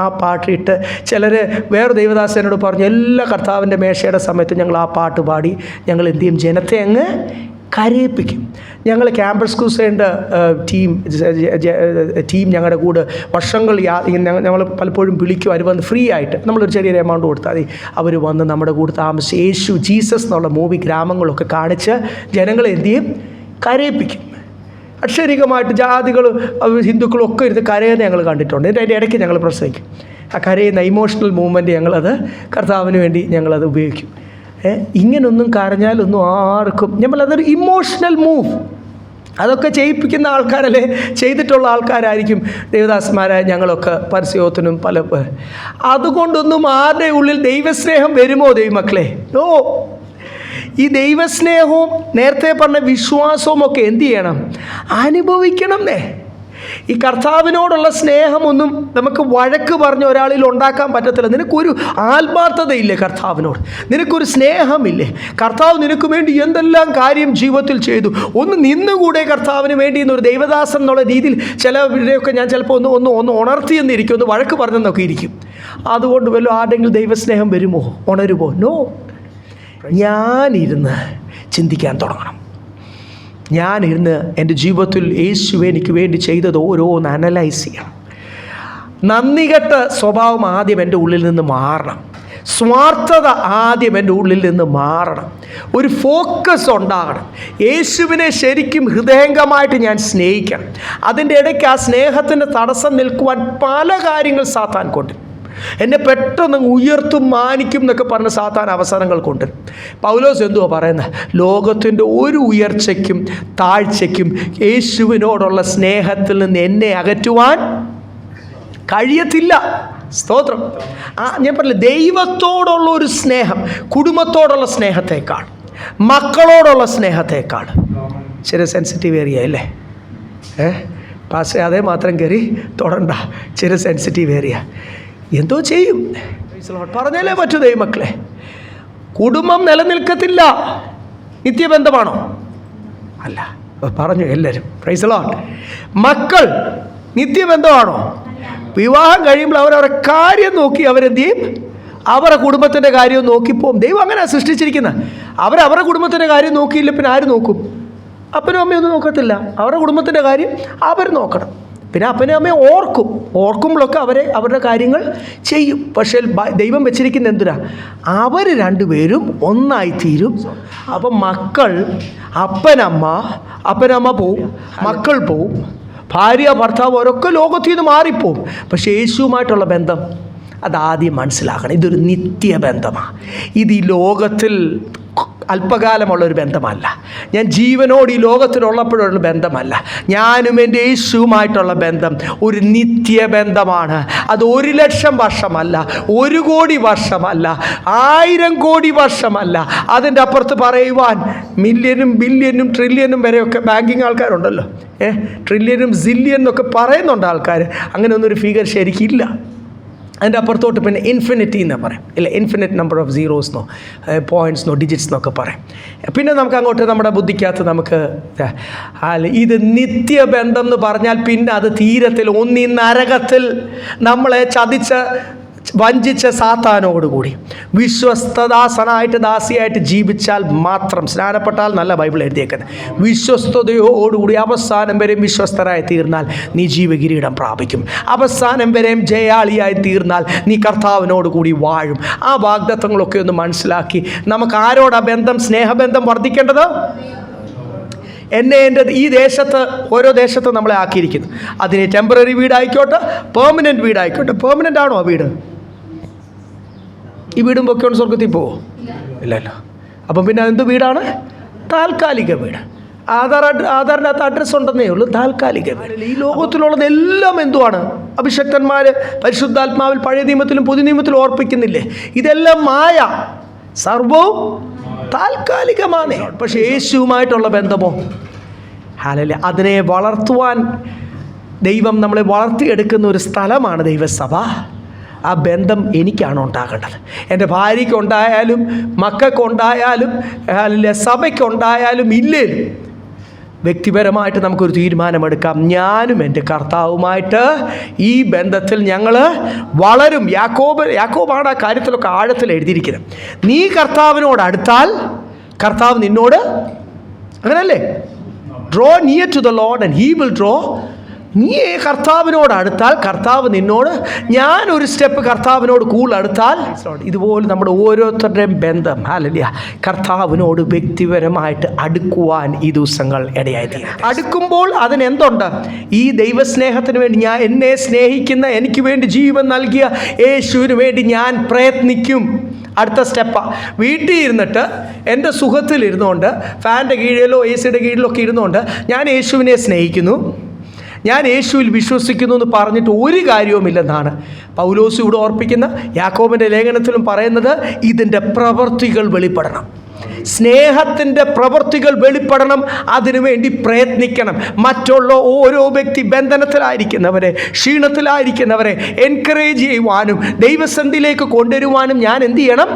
ആ പാട്ടിട്ട് ചിലർ വേറെ ദൈവദാസനോട് പറഞ്ഞു, എല്ലാ കർത്താവിൻ്റെ മേശയുടെ സമയത്ത് ഞങ്ങൾ ആ പാട്ട് പാടി ഞങ്ങൾ എന്ത് ചെയ്യും, ജനത്തെ അങ്ങ് കരയിപ്പിക്കും. ഞങ്ങൾ ക്യാമ്പസ് ക്രൂസേഡിൻ്റെ ടീം ഞങ്ങളുടെ കൂടെ വർഷങ്ങൾ ഞങ്ങൾ പലപ്പോഴും വിളിക്കും. അവർ വന്ന് ഫ്രീ ആയിട്ട് നമ്മളൊരു ചെറിയൊരു എമൗണ്ട് കൊടുത്താൽ മതി, അവർ വന്ന് നമ്മുടെ കൂടെ താമസിച്ച് യേശു ജീസസ് എന്നുള്ള മൂവി ഗ്രാമങ്ങളൊക്കെ കാണിച്ച് ജനങ്ങളെ എന്ത് ചെയ്യും, കരയിപ്പിക്കും. അക്ഷരികമായിട്ട് ജാതികൾ ഹിന്ദുക്കളും ഒക്കെ ഇരുന്ന് കരയുന്നത് ഞങ്ങൾ കണ്ടിട്ടുണ്ട്. അതിൻ്റെ ഇടയ്ക്ക് ഞങ്ങൾ പ്രസംഗിക്കും. ആ കരയുന്ന ഇമോഷണൽ മൂവ്മെൻറ്റ് ഞങ്ങളത് കർത്താവിന് വേണ്ടി ഞങ്ങളത് ഉപയോഗിക്കും. ഇങ്ങനൊന്നും കരഞ്ഞാലൊന്നും ആർക്കും, നമ്മളതൊരു ഇമോഷണൽ മൂവ്, അതൊക്കെ ചെയ്യിപ്പിക്കുന്ന ആൾക്കാരല്ലേ, ചെയ്തിട്ടുള്ള ആൾക്കാരായിരിക്കും ദേവദാസന്മാരായ ഞങ്ങളൊക്കെ പരസ്യത്തിനും പല. അതുകൊണ്ടൊന്നും ആരുടെ ഉള്ളിൽ ദൈവസ്നേഹം വരുമോ ദൈവമക്കളെ? ഓ, ഈ ദൈവസ്നേഹവും നേരത്തെ പറഞ്ഞ വിശ്വാസവും ഒക്കെ എന്ത് ചെയ്യണം, അനുഭവിക്കണം. ഈ കർത്താവിനോടുള്ള സ്നേഹമൊന്നും നമുക്ക് വഴക്ക് പറഞ്ഞ് ഒരാളിൽ ഉണ്ടാക്കാൻ പറ്റത്തില്ല. നിനക്കൊരു ആത്മാർത്ഥതയില്ലേ കർത്താവിനോട്, നിനക്കൊരു സ്നേഹമില്ലേ? കർത്താവ് നിനക്ക് വേണ്ടി എന്തെല്ലാം കാര്യം ജീവിതത്തിൽ ചെയ്തു, ഒന്ന് നിന്നുകൂടെ കർത്താവിന് വേണ്ടി എന്നൊരു ദൈവദാസൻ എന്നുള്ള രീതിയിൽ ചിലവരെയൊക്കെ ഞാൻ ചിലപ്പോൾ ഒന്ന് ഉണർത്തിയെന്നിരിക്കും, ഒന്ന് വഴക്ക് പറഞ്ഞെന്നൊക്കെ ഇരിക്കും. അതുകൊണ്ട് വല്ല ആരുടെങ്കിലും ദൈവസ്നേഹം വരുമോ, ഉണരുമോ? നോ. ഞാനിരുന്ന് ചിന്തിക്കാൻ തുടങ്ങണം. ഞാനിരുന്ന് എൻ്റെ ജീവിതത്തിൽ യേശു എനിക്ക് വേണ്ടി ചെയ്തത് ഓരോന്ന് അനലൈസ് ചെയ്യണം. നന്ദികെട്ട സ്വഭാവം ആദ്യം എൻ്റെ ഉള്ളിൽ നിന്ന് മാറണം. സ്വാർത്ഥത ആദ്യം എൻ്റെ ഉള്ളിൽ നിന്ന് മാറണം. ഒരു ഫോക്കസ് ഉണ്ടാകണം. യേശുവിനെ ശരിക്കും ഹൃദയംഗമായിട്ട് ഞാൻ സ്നേഹിക്കണം. അതിൻ്റെ ഇടയ്ക്ക് ആ സ്നേഹത്തിൻ്റെ തടസ്സം നിൽക്കുവാൻ പല കാര്യങ്ങൾ സാത്താൻ കൊണ്ടുവരും. എന്നെ പെട്ടെന്ന് ഉയർത്തും മാനിക്കും എന്നൊക്കെ പറഞ്ഞ് സാത്താൻ അവസരങ്ങൾ കൊണ്ടുവരും. പൗലോസ് എന്തുവാ പറയുന്നത്? ലോകത്തിൻ്റെ ഒരു ഉയർച്ചയ്ക്കും താഴ്ചയ്ക്കും യേശുവിനോടുള്ള സ്നേഹത്തിൽ നിന്ന് എന്നെ അകറ്റുവാൻ കഴിയത്തില്ല. സ്തോത്രം. ഞാൻ പറഞ്ഞില്ല, ദൈവത്തോടുള്ള ഒരു സ്നേഹം കുടുംബത്തോടുള്ള സ്നേഹത്തേക്കാൾ, മക്കളോടുള്ള സ്നേഹത്തേക്കാൾ. ചെറിയ സെൻസിറ്റീവ് ഏരിയ അല്ലേ? പാസ് അതേ മാത്രം കയറി തൊടണ്ട. ചെറിയ സെൻസിറ്റീവ് ഏരിയ എന്തോ ചെയ്യും. പറഞ്ഞാലേ പറ്റൂ ദൈവമക്കളെ. കുടുംബം നിലനിൽക്കത്തില്ല. നിത്യബന്ധമാണോ? അല്ല. പറഞ്ഞു എല്ലാവരും. Price the Lord. മക്കൾ നിത്യബന്ധമാണോ? വിവാഹം കഴിയുമ്പോൾ അവരവരുടെ കാര്യം നോക്കി അവരെന്ത് ചെയ്യും? അവരുടെ കുടുംബത്തിൻ്റെ കാര്യം നോക്കിപ്പോവും. ദൈവം അങ്ങനെ സൃഷ്ടിച്ചിരിക്കുന്നത്. അവരവരുടെ കുടുംബത്തിൻ്റെ കാര്യം നോക്കിയില്ല പിന്നെ ആര് നോക്കും? അപ്പനും അമ്മയൊന്നും നോക്കത്തില്ല. അവരുടെ കുടുംബത്തിൻ്റെ കാര്യം അവർ നോക്കണം. പിന്നെ അപ്പനും അമ്മയും ഓർക്കുമ്പോഴൊക്കെ അവരുടെ കാര്യങ്ങൾ ചെയ്യും. പക്ഷേ ദൈവം വെച്ചിരിക്കുന്ന എന്തിനാ? അവർ രണ്ടുപേരും ഒന്നായിത്തീരും. അപ്പം മക്കൾ, അപ്പനമ്മ പോവും, മക്കൾ പോവും, ഭാര്യ ഭർത്താവ് അവരൊക്കെ ലോകത്തിൽ നിന്ന് മാറിപ്പോവും. പക്ഷേ യേശുവുമായിട്ടുള്ള ബന്ധം അതാദ്യം മനസ്സിലാക്കണം. ഇതൊരു നിത്യബന്ധമാണ്. ഇത് ഈ ലോകത്തിൽ അല്പകാലമുള്ളൊരു ബന്ധമല്ല. ഞാൻ ജീവനോട് ഈ ലോകത്തിലുള്ളപ്പോഴുള്ള ബന്ധമല്ല. ഞാനും എൻ്റെ യേശുവുമായിട്ടുള്ള ബന്ധം ഒരു നിത്യബന്ധമാണ്. അത് 1,00,000 വർഷമല്ല, 1 കോടി വർഷമല്ല, 1000 കോടി വർഷമല്ല. അതിൻ്റെ അപ്പുറത്ത് പറയുവാൻ മില്യനും ബില്യനും ട്രില്യനും വരെയൊക്കെ ബാങ്കിങ് ആൾക്കാരുണ്ടല്ലോ. ട്രില്യനും സില്യനും ഒക്കെ പറയുന്നുണ്ട് ആൾക്കാർ. അങ്ങനെ ഒന്നൊരു ഫിഗർ ശരിക്കില്ല. അതിൻ്റെ അപ്പുറത്തോട്ട് പിന്നെ ഇൻഫിനിറ്റി എന്ന് പറയും, ഇല്ല ഇൻഫിനിറ്റ് നമ്പർ ഓഫ് സീറോസ്ന്നോ പോയിൻറ്റ്സ്ന്നോ ഡിജിറ്റ്സ്ന്നൊക്കെ പറയും. പിന്നെ നമുക്ക് അങ്ങോട്ട് നമ്മുടെ ബുദ്ധിക്കകത്ത് നമുക്ക് ഇത് നിത്യബന്ധം എന്ന് പറഞ്ഞാൽ പിന്നെ അത് തീരത്തിൽ ഒന്നീ നരകത്തിൽ നമ്മളെ വഞ്ചിച്ച സാത്താനോടുകൂടി വിശ്വസ്തദാസനായിട്ട് ദാസിയായിട്ട് ജീവിച്ചാൽ മാത്രം, സ്നാനപ്പെട്ടാൽ നല്ല ബൈബിൾ എഴുതിയേക്കുന്നത്, വിശ്വസ്തയോടുകൂടി അവസാനം വരെയും വിശ്വസ്തരായി തീർന്നാൽ നീ ജീവകിരീടം പ്രാപിക്കും. അവസാനം വരെയും ജയാളിയായി തീർന്നാൽ നീ കർത്താവിനോടുകൂടി വാഴും. ആ വാഗ്ദത്തങ്ങളൊക്കെ ഒന്ന് മനസ്സിലാക്കി നമുക്ക് ആരോടാ ബന്ധം, സ്നേഹബന്ധം വർദ്ധിക്കേണ്ടത്? ഈ ദേശത്ത്, ഓരോ ദേശത്ത് നമ്മളെ ആക്കിയിരിക്കുന്നു. അതിന് ടെമ്പററി വീടായിക്കോട്ടെ, പെർമനൻറ്റ് വീടായിക്കോട്ടെ. പെർമനൻ്റ് ആണോ ആ വീട്? ഈ വീടും പൊക്കെയാണ് സ്വർഗത്തിൽ പോവോ? ഇല്ലല്ലോ. അപ്പം പിന്നെ എന്ത് വീടാണ്? താൽക്കാലിക വീട്. ആധാറിനകത്ത് അഡ്രസ്സ് ഉണ്ടെന്നേ ഉള്ളൂ. താൽക്കാലിക വീട്. ഈ ലോകത്തിലുള്ളതെല്ലാം എന്തുവാണ്? അഭിഷക്തന്മാർ പരിശുദ്ധാത്മാവിൽ പഴയ നിയമത്തിലും പുതിയ നിയമത്തിലും ഓർപ്പിക്കുന്നില്ലേ? ഇതെല്ലാം മായ, സർവവും താൽക്കാലികമാണ്. പക്ഷേ യേശുവുമായിട്ടുള്ള ബന്ധമോ? ഹല്ലേലൂയ. അതിനെ വളർത്തുവാൻ ദൈവം നമ്മളെ വളർത്തിയെടുക്കുന്ന ഒരു സ്ഥലമാണ് ദൈവസഭ. ആ ബന്ധം എനിക്കാണ് ഉണ്ടാകേണ്ടത്. എൻ്റെ ഭാര്യയ്ക്കുണ്ടായാലും മക്കൾക്കുണ്ടായാലും സഭയ്ക്കുണ്ടായാലും ഇല്ലേലും വ്യക്തിപരമായിട്ട് നമുക്കൊരു തീരുമാനമെടുക്കാം. ഞാനും എൻ്റെ കർത്താവുമായിട്ട് ഈ ബന്ധത്തിൽ ഞങ്ങൾ വളരും. യാക്കോബാണ് ആ കാര്യത്തിലൊക്കെ ആഴത്തിൽ എഴുതിയിരിക്കുന്നത്. നീ കർത്താവിനോട് അടുത്താൽ കർത്താവ് നിന്നോട്, അങ്ങനല്ലേ, draw near to the lord and he will draw. നീ കർത്താവിനോട് അടുത്താൽ കർത്താവ് നിന്നോട്, ഞാനൊരു സ്റ്റെപ്പ് കർത്താവിനോട് കൂടുതൽ അടുത്താൽ, ഇതുപോലെ നമ്മുടെ ഓരോരുത്തരുടെയും ബന്ധം ഹല്ലേലൂയ കർത്താവിനോട് വ്യക്തിപരമായിട്ട് അടുക്കുവാൻ ഈ ദിവസങ്ങൾ ഇടയായിത്തീരും. അടുക്കുമ്പോൾ അതിനെന്തുണ്ട്? ഈ ദൈവസ്നേഹത്തിന് വേണ്ടി എന്നെ സ്നേഹിക്കുന്ന, എനിക്ക് വേണ്ടി ജീവൻ നൽകിയ യേശുവിന് വേണ്ടി ഞാൻ പ്രയത്നിക്കും. അടുത്ത സ്റ്റെപ്പാണ്. വീട്ടിൽ ഇരുന്നിട്ട് എൻ്റെ സുഖത്തിലിരുന്നുകൊണ്ട് ഫാൻ്റെ കീഴിലോ എ സിയുടെ കീഴിലോ ഒക്കെ ഇരുന്നുകൊണ്ട് ഞാൻ യേശുവിനെ സ്നേഹിക്കുന്നു, ഞാൻ യേശുവിൽ വിശ്വസിക്കുന്നു എന്ന് പറഞ്ഞിട്ട് ഒരു കാര്യവുമില്ലെന്നാണ് പൗലോസ് ഇവിടെ ഓർപ്പിക്കുന്ന, യാക്കോബിൻ്റെ ലേഖനത്തിലും പറയുന്നത്. ഇതിൻ്റെ പ്രവൃത്തികൾ വെളിപ്പെടണം, സ്നേഹത്തിൻ്റെ പ്രവൃത്തികൾ വെളിപ്പെടണം. അതിനുവേണ്ടി പ്രയത്നിക്കണം. മറ്റുള്ള ഓരോ വ്യക്തി ബന്ധനത്തിലായിരിക്കുന്നവരെ, ക്ഷീണത്തിലായിരിക്കുന്നവരെ എൻകറേജ് ചെയ്യുവാനും ദൈവസന്നിധിയിലേക്ക് കൊണ്ടുവരുവാനും ഞാൻ എന്ത് ചെയ്യണം?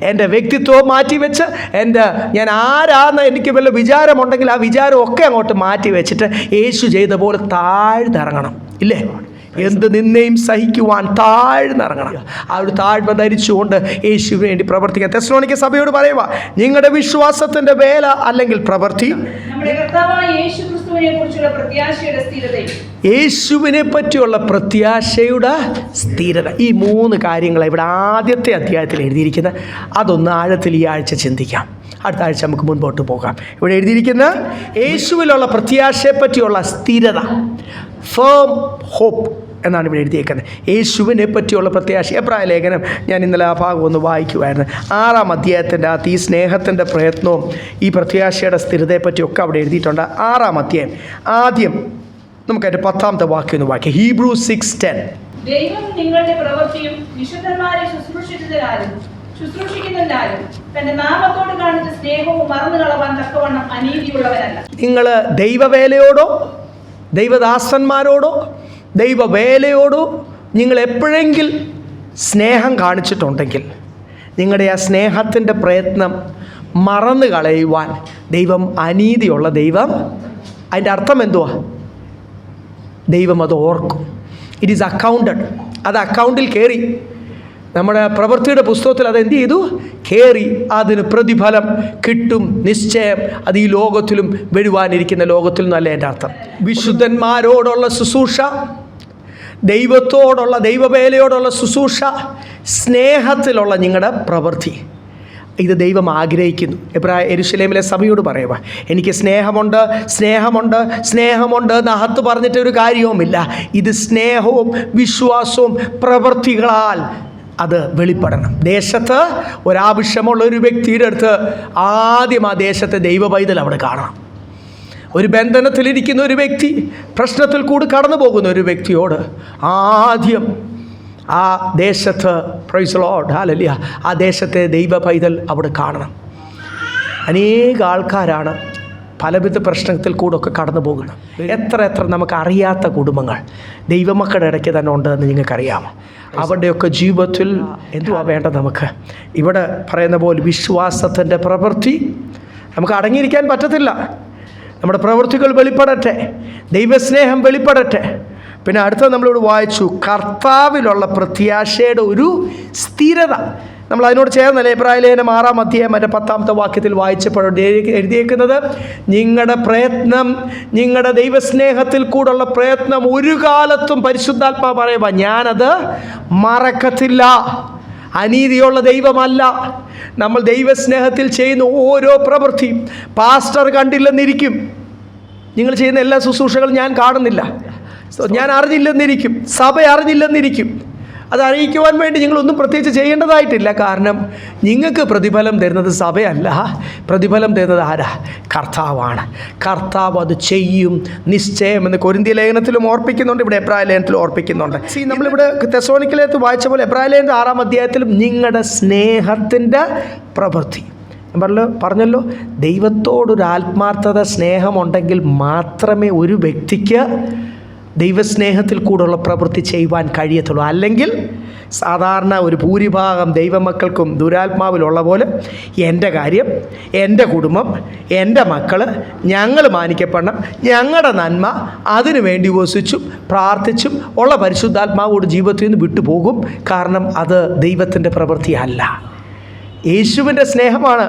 എൻ്റെ വ്യക്തിത്വം മാറ്റിവെച്ച് ഞാൻ ആരാന്ന് എനിക്ക് വല്ല വിചാരമുണ്ടെങ്കിൽ ആ വിചാരമൊക്കെ അങ്ങോട്ട് മാറ്റി വെച്ചിട്ട് യേശു ചെയ്ത പോലെ താഴ്ന്നിറങ്ങണം. ഇല്ലേ? എന്ത് നിന്നെയും സഹിക്കുവാൻ താഴ്ന്നിറങ്ങണം. ആ ഒരു താഴ്മ ധരിച്ചുകൊണ്ട് യേശുവിന് വേണ്ടി പ്രവർത്തിക്കാൻ തെസ്സലോനിക്ക സഭയോട് പറയുക, നിങ്ങളുടെ വിശ്വാസത്തിൻ്റെ വേല അല്ലെങ്കിൽ പ്രവൃത്തി യേശുവിനെ പറ്റിയുള്ള പ്രത്യാശയുടെ സ്ഥിരത. ഈ 3 കാര്യങ്ങളാണ് ഇവിടെ ആദ്യത്തെ അധ്യായത്തിൽ എഴുതിയിരിക്കുന്നത്. അതൊന്ന് ആഴത്തിൽ ഈ ആഴ്ച ചിന്തിക്കാം. അടുത്ത ആഴ്ച നമുക്ക് മുൻപോട്ട് പോകാം. ഇവിടെ എഴുതിയിരിക്കുന്ന യേശുവിലുള്ള പ്രത്യാശയെ പറ്റിയുള്ള സ്ഥിരത, ഫേം ഹോപ്പ് എന്നാണ് ഇവിടെ എഴുതിയേക്കുന്നത്. യേശുവിനെ പറ്റിയുള്ള പ്രത്യാശ. എബ്രായ ലേഖനം ഞാൻ ഇന്നലെ ആ ഭാഗം ഒന്ന് വായിക്കുമായിരുന്നു. 6-ാം അധ്യായത്തിൻ്റെ അകത്ത് ഈ സ്നേഹത്തിൻ്റെ പ്രയത്നവും ഈ പ്രത്യാശയുടെ സ്ഥിരതയെപ്പറ്റിയൊക്കെ അവിടെ എഴുതിയിട്ടുണ്ട്. 6-ാം അധ്യായം ആദ്യം നമുക്കതിൻ്റെ 10-ാമത്തെ വാക്യം ഒന്ന് വായിക്കാം. Hebrews 6:10. ദൈവം നിങ്ങളുടെ പ്രവൃത്തിയും വിശുദ്ധന്മാരെ ശുശ്രൂഷിക്കുന്നതിനാലും തന്റെ നാമത്തോട് കാണിച്ച സ്നേഹവും മറന്നു കളവാൻ തക്കവണ്ണം അനീതിയുള്ളവരല്ല. നിങ്ങൾ ദൈവവേലയോടോ ദൈവദാസന്മാരോടോ ദൈവവേലയോടോ നിങ്ങൾ എപ്പോഴെങ്കിലും സ്നേഹം കാണിച്ചിട്ടുണ്ടെങ്കിൽ നിങ്ങളുടെ ആ സ്നേഹത്തിൻ്റെ പ്രയത്നം മറന്നു കളയുവാൻ ദൈവം അനീതിയുള്ള ദൈവം. അതിൻ്റെ അർത്ഥം എന്തുവാ? ദൈവം അത് ഓർക്കും. It is accounted. അത് അക്കൗണ്ടിൽ കയറി. നമ്മുടെ പ്രവൃത്തിയുടെ പുസ്തകത്തിൽ അതെന്ത് ചെയ്തു? കയറി. അതിന് പ്രതിഫലം കിട്ടും നിശ്ചയം. അത് ഈ ലോകത്തിലും വരുവാനിരിക്കുന്ന ലോകത്തിൽ നിന്നല്ല എൻ്റെ അർത്ഥം. വിശുദ്ധന്മാരോടുള്ള ശുശ്രൂഷ, ദൈവത്തോടുള്ള ദൈവവേലയോടുള്ള ശുശ്രൂഷ, സ്നേഹത്തിലുള്ള നിങ്ങളുടെ പ്രവൃത്തി, ഇത് ദൈവം ആഗ്രഹിക്കുന്നു. യെരൂശലേമിലെ സഭയോട് പറയുക, എനിക്ക് സ്നേഹമുണ്ട് സ്നേഹമുണ്ട് സ്നേഹമുണ്ട് എന്നകത്ത് പറഞ്ഞിട്ട് ഒരു കാര്യവുമില്ല. ഇത് സ്നേഹവും വിശ്വാസവും പ്രവൃത്തികളാൽ അത് വെളിപ്പെടണം. ദേശത്ത് ഒരാവശ്യമുള്ള ഒരു വ്യക്തിയുടെ അടുത്ത് ആദ്യം ആ ദേശത്തെ ദൈവ പൈതൽ അവിടെ കാണണം. ഒരു ബന്ധനത്തിലിരിക്കുന്ന ഒരു വ്യക്തി, പ്രശ്നത്തിൽ കൂടി കടന്നു പോകുന്ന ഒരു വ്യക്തിയോട് ആദ്യം ആ ദേശത്ത്, പ്രൈസ് ദി ലോർഡ്, ഹല്ലേലൂയ, ആ ദേശത്തെ ദൈവ പൈതൽ അവിടെ കാണണം. അനേക ആൾക്കാരാണ് പലവിധ പ്രശ്നത്തിൽ കൂടെ ഒക്കെ കടന്നു പോകുന്നത്. എത്ര നമുക്ക് അറിയാത്ത കുടുംബങ്ങൾ ദൈവമക്കളുടെ ഇടയ്ക്ക് തന്നെ ഉണ്ടെന്ന് നിങ്ങൾക്കറിയാമോ? അവരുടെയൊക്കെ ജീവിതത്തിൽ എന്തുവാ വേണ്ടത്? നമുക്ക് ഇവിടെ പറയുന്ന പോലെ വിശ്വാസത്തിൻ്റെ പ്രവൃത്തി. നമുക്ക് അടങ്ങിയിരിക്കാൻ പറ്റത്തില്ല. നമ്മുടെ പ്രവൃത്തികൾ വെളിപ്പെടട്ടെ, ദൈവസ്നേഹം വെളിപ്പെടട്ടെ. പിന്നെ അടുത്ത നമ്മളിവിടെ വായിച്ചു, കർത്താവിലുള്ള പ്രത്യാശയുടെ ഒരു സ്ഥിരത. നമ്മൾ അതിനോട് ചേർന്നല്ലേ എബ്രായ ലേഖനം 6-ാം അധ്യായം 10-ാമത്തെ വാക്യത്തിൽ വായിച്ചപ്പോൾ എഴുതിയേക്കുന്നത്, നിങ്ങളുടെ പ്രയത്നം, നിങ്ങളുടെ ദൈവസ്നേഹത്തിൽ കൂടുള്ള പ്രയത്നം ഒരു കാലത്തും പരിശുദ്ധാത്മാവ് പറയുക, ഞാനത് മറക്കത്തില്ല. അനീതിയുള്ള ദൈവമല്ല. നമ്മൾ ദൈവസ്നേഹത്തിൽ ചെയ്യുന്ന ഓരോ പ്രവൃത്തിയും പാസ്റ്റർ കണ്ടില്ലെന്നിരിക്കും. നിങ്ങൾ ചെയ്യുന്ന എല്ലാ ശുശ്രൂഷകളും ഞാൻ കാണുന്നില്ല, ഞാൻ അറിഞ്ഞില്ലെന്നിരിക്കും, സഭ അറിഞ്ഞില്ലെന്നിരിക്കും. അത് അറിയിക്കുവാൻ വേണ്ടി നിങ്ങളൊന്നും പ്രത്യേകിച്ച് ചെയ്യേണ്ടതായിട്ടില്ല. കാരണം നിങ്ങൾക്ക് പ്രതിഫലം തരുന്നത് സഭയല്ല, പ്രതിഫലം തരുന്നത് ആരാ? കർത്താവാണ്. കർത്താവ് അത് ചെയ്യും നിശ്ചയം എന്ന് കൊരിന്ത്യ ലേഖനത്തിലും ഓർപ്പിക്കുന്നുണ്ട്, ഇവിടെ എബ്രായ ലേഖനത്തിലും ഓർപ്പിക്കുന്നുണ്ട്. നമ്മളിവിടെ തെസ്സലോനിക്ക ലേഖനത്തിൽ വായിച്ച പോലെ എബ്രായ ലേഖനത്തിൽ 6-ാം അധ്യായത്തിലും നിങ്ങളുടെ സ്നേഹത്തിൻ്റെ പ്രവൃത്തി. പറഞ്ഞല്ലോ, ദൈവത്തോടൊരു ആത്മാർത്ഥത, സ്നേഹമുണ്ടെങ്കിൽ മാത്രമേ ഒരു വ്യക്തിക്ക് ദൈവസ്നേഹത്തിൽ കൂടെയുള്ള പ്രവൃത്തി ചെയ്യുവാൻ കഴിയത്തുള്ളൂ. അല്ലെങ്കിൽ സാധാരണ ഒരു ഭൂരിഭാഗം ദൈവമക്കൾക്കും ദുരാത്മാവിലുള്ള പോലെ എൻ്റെ കാര്യം, എൻ്റെ കുടുംബം, എൻ്റെ മക്കൾ, ഞങ്ങൾ മാനിക്കപ്പെടണം, ഞങ്ങളുടെ നന്മ, അതിനു വേണ്ടി ഉപസിച്ചും പ്രാർത്ഥിച്ചും ഉള്ള പരിശുദ്ധാത്മാവോട് ജീവിതത്തിൽ നിന്ന് വിട്ടുപോകും. കാരണം അത് ദൈവത്തിൻ്റെ പ്രവൃത്തിയല്ല. യേശുവിൻ്റെ സ്നേഹമാണ്.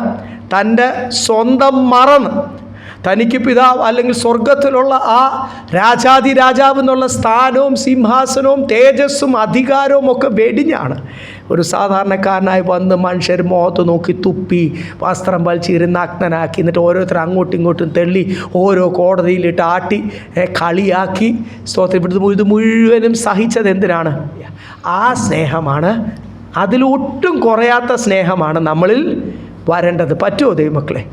തൻ്റെ സ്വന്തം മറന്ന് തനിക്ക് പിതാവ് അല്ലെങ്കിൽ സ്വർഗത്തിലുള്ള ആ രാജാതിരാജാവ് എന്നുള്ള സ്ഥാനവും സിംഹാസനവും തേജസ്സും അധികാരവും ഒക്കെ വെടിഞ്ഞാണ് ഒരു സാധാരണക്കാരനായി വന്ന് മനുഷ്യർ മുഖത്ത് നോക്കി തുപ്പി വസ്ത്രം വലിച്ചിരുന്ന് നഗ്നനാക്കി, എന്നിട്ട് ഓരോരുത്തർ അങ്ങോട്ടും ഇങ്ങോട്ടും തള്ളി ഓരോ കോടതിയിലിട്ട് ആട്ടി കളിയാക്കി സ്തോത്രം. ഇത് മുഴുവനും സഹിച്ചത് എന്തിനാണ്? ആ സ്നേഹമാണ്. അതിലൊട്ടും കുറയാത്ത സ്നേഹമാണ് നമ്മളിൽ വരേണ്ടത്. പറ്റുമോ ദൈവമക്കളെ?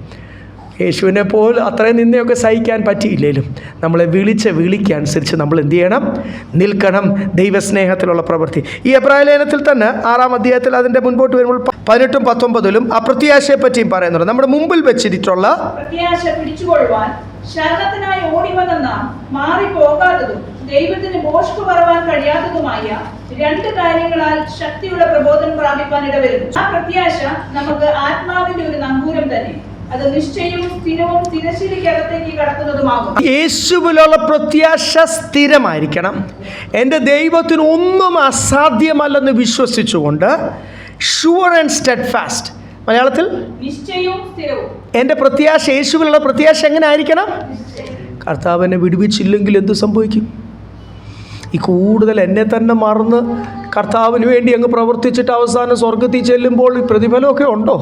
യേശുവിനെ പോലെ അത്രയും നിന്നെയൊക്കെ സഹിക്കാൻ പറ്റിയില്ലേലും നമ്മളെ വിളിച്ച വിളിക്ക് അനുസരിച്ച് നമ്മൾ എന്ത് ചെയ്യണം? നിൽക്കണം. ദൈവസ്നേഹത്തിലുള്ള പ്രവൃത്തി. ഈ എബ്രായ ലേഖനത്തിൽ തന്നെ 6-ാം അധ്യായത്തിൽ അതിൻ്റെ മുൻപോട്ട് വരുമ്പോൾ 18-ഉം 19-ലും അപ്രത്യാശയെ പറ്റിയും പറയുന്നുണ്ട്. നമ്മുടെ മുമ്പിൽ വെച്ചിട്ടുള്ള പ്രത്യാശ പിടിച്ചുകൊള്ളുവാൻ ശരണത്തിനായി ഓടിവന്ന നാം മാറിപ്പോകാത്തതും ദൈവത്തിന് മോഷ്കു പറവാൻ കഴിയാത്തതുമായ 2 കാര്യങ്ങളാൽ ശക്തിയുള്ള പ്രബോധനം പ്രാപിപ്പാൻ ഇടവരുന്നു. ആ പ്രത്യാശ നമുക്ക് ആത്മാവിന്റെ ഒരു നങ്കൂരം തന്നെ. അത് നിശ്ചയവും സ്ഥിരവും തിരശ്ശീലയ്ക്കകത്തേക്ക് കടക്കുന്നതുമാകും. യേശുവിലുള്ള പ്രത്യാശ സ്ഥിരമായിരിക്കണം. എൻ്റെ ദൈവത്തിന് ഒന്നും അസാധ്യമല്ലെന്ന് വിശ്വസിച്ചുകൊണ്ട് ഷുവർ ആൻഡ് സ്റ്റെഡ് ഫാസ്റ്റ്. മലയാളത്തിൽ നിശ്ചയവും സ്ഥിരവും. എൻ്റെ പ്രത്യാശ, യേശുവിലുള്ള പ്രത്യാശ എങ്ങനെ ആയിരിക്കണം? കർത്താവിനെ വിടുവിച്ചില്ലെങ്കിൽ എന്ത് സംഭവിക്കും? ഈ കൂടുതൽ എന്നെ തന്നെ മറന്ന് കർത്താവിന് വേണ്ടി അങ്ങ് പ്രവർത്തിച്ചിട്ട് അവസാനം സ്വർഗത്തിൽ ചെല്ലുമ്പോൾ ഈ പ്രതിഫലമൊക്കെ ഉണ്ടോ?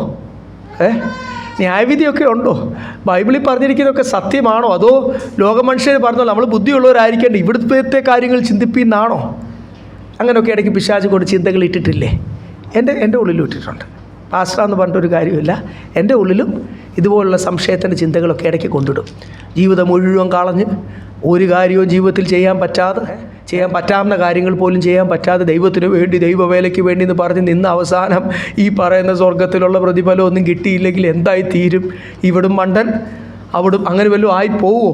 ന്യായവിധിയൊക്കെ ഉണ്ടോ? ബൈബിളിൽ പറഞ്ഞിരിക്കുന്നതൊക്കെ സത്യമാണോ? അതോ ലോകമനുഷ്യർ പറഞ്ഞോ നമ്മൾ ബുദ്ധിയുള്ളവരായിരിക്കേണ്ട ഇവിടുത്തെ കാര്യങ്ങൾ ചിന്തിപ്പിന്നാണോ? അങ്ങനെയൊക്കെ ഇടയ്ക്ക് പിശാച് കൊണ്ട് ചിന്തകൾ ഇട്ടിട്ടില്ലേ? എൻ്റെ ഉള്ളിലും ഇട്ടിട്ടുണ്ട്. പാസ്റ്ററാന്ന് പറഞ്ഞിട്ടൊരു കാര്യമില്ല. എൻ്റെ ഉള്ളിലും ഇതുപോലുള്ള സംശയത്തിൻ്റെ ചിന്തകളൊക്കെ ഇടയ്ക്ക് കൊണ്ടിടും. ജീവിതം മുഴുവൻ കളഞ്ഞ് ഒരു കാര്യവും ജീവിതത്തിൽ ചെയ്യാൻ പറ്റാവുന്ന കാര്യങ്ങൾ പോലും ചെയ്യാൻ പറ്റാതെ ദൈവത്തിന് വേണ്ടി, ദൈവവേലയ്ക്ക് വേണ്ടി എന്ന് പറഞ്ഞ് നിന്ന് അവസാനം ഈ പറയുന്ന സ്വർഗത്തിലുള്ള പ്രതിഫലം ഒന്നും കിട്ടിയില്ലെങ്കിൽ എന്തായി തീരും? ഇവിടും മണ്ടൻ അവിടും അങ്ങനെ വല്ലതും ആയി പോവോ?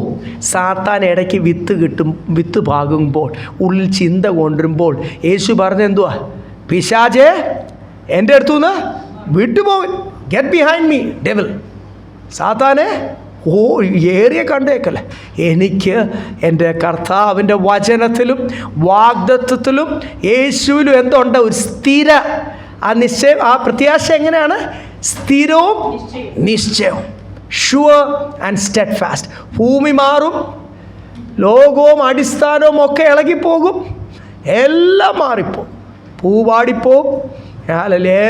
സാത്താൻ ഇടയ്ക്ക് വിത്ത് പാകുമ്പോൾ, ഉള്ളിൽ ചിന്ത കൊണ്ടുവരുമ്പോൾ യേശു പറഞ്ഞെന്തുവാ? പിശാചേ എൻ്റെ അടുത്തുനിന്ന് വിട്ടുപോകും. Get behind me devil. സാത്താനെ ഏറിയ കണ്ടേക്കല്ലേ. എനിക്ക് എൻ്റെ കർത്താവിൻ്റെ വചനത്തിലും വാഗ്ദത്തത്തിലും യേശുവിലും എന്തുണ്ട്? ഒരു സ്ഥിര ആ നിശ്ചയം, ആ പ്രത്യാശ എങ്ങനെയാണ്? സ്ഥിരവും നിശ്ചയവും. Sure and steadfast. ഭൂമി മാറും, ലോകവും അടിസ്ഥാനവും ഒക്കെ ഇളകിപ്പോകും, എല്ലാം മാറിപ്പോവും. പൂവാടിപ്പോവും,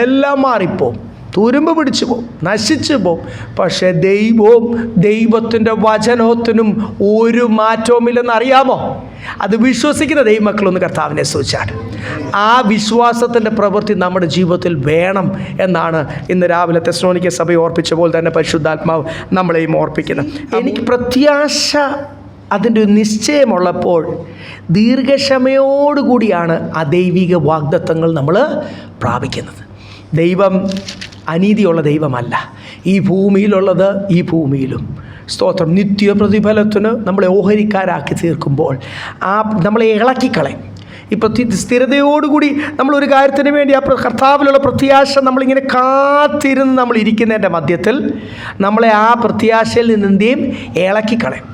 എല്ലാം മാറിപ്പോവും, തുരുമ്പ് പിടിച്ചു പോവും, നശിച്ചു പോവും. പക്ഷേ ദൈവത്തിൻ്റെ വചനത്തിനും ഒരു മാറ്റവുമില്ലെന്ന് അറിയാമോ? അത് വിശ്വസിക്കുന്ന ദൈവമക്കളൊന്ന് കർത്താവിനെ സ്തുതിച്ചാട്ട്. ആ വിശ്വാസത്തിൻ്റെ പ്രവൃത്തി നമ്മുടെ ജീവിതത്തിൽ വേണം എന്നാണ് ഇന്ന് രാവിലെ തെസ്സലോനിക്ക സഭയെ ഓർപ്പിച്ച പോലെ തന്നെ പരിശുദ്ധാത്മാവ് നമ്മളെയും ഓർപ്പിക്കുന്നത്. എനിക്ക് പ്രത്യാശ, അതിൻ്റെ ഒരു നിശ്ചയമുള്ളപ്പോൾ ദീർഘക്ഷമയോടുകൂടിയാണ് ആ ദൈവിക വാഗ്ദത്തങ്ങൾ നമ്മൾ പ്രാപിക്കുന്നത്. ദൈവം അനീതിയുള്ള ദൈവമല്ല. ഈ ഭൂമിയിലുള്ളത് ഈ ഭൂമിയിലും സ്തോത്രം. നിത്യ പ്രതിഫലത്തിന് നമ്മളെ ഓഹരിക്കാരാക്കി തീർക്കുമ്പോൾ നമ്മളെ ഇളക്കിക്കളയും. ഇപ്പോൾ സ്ഥിരതയോടുകൂടി നമ്മളൊരു കാര്യത്തിന് വേണ്ടി ആ കർത്താവിലുള്ള പ്രത്യാശ നമ്മളിങ്ങനെ കാത്തിരുന്ന് നമ്മൾ ഇരിക്കുന്നതിൻ്റെ മധ്യത്തിൽ നമ്മളെ ആ പ്രത്യാശയിൽ നിന്ന് എന്തെയും ഇളക്കിക്കളയും,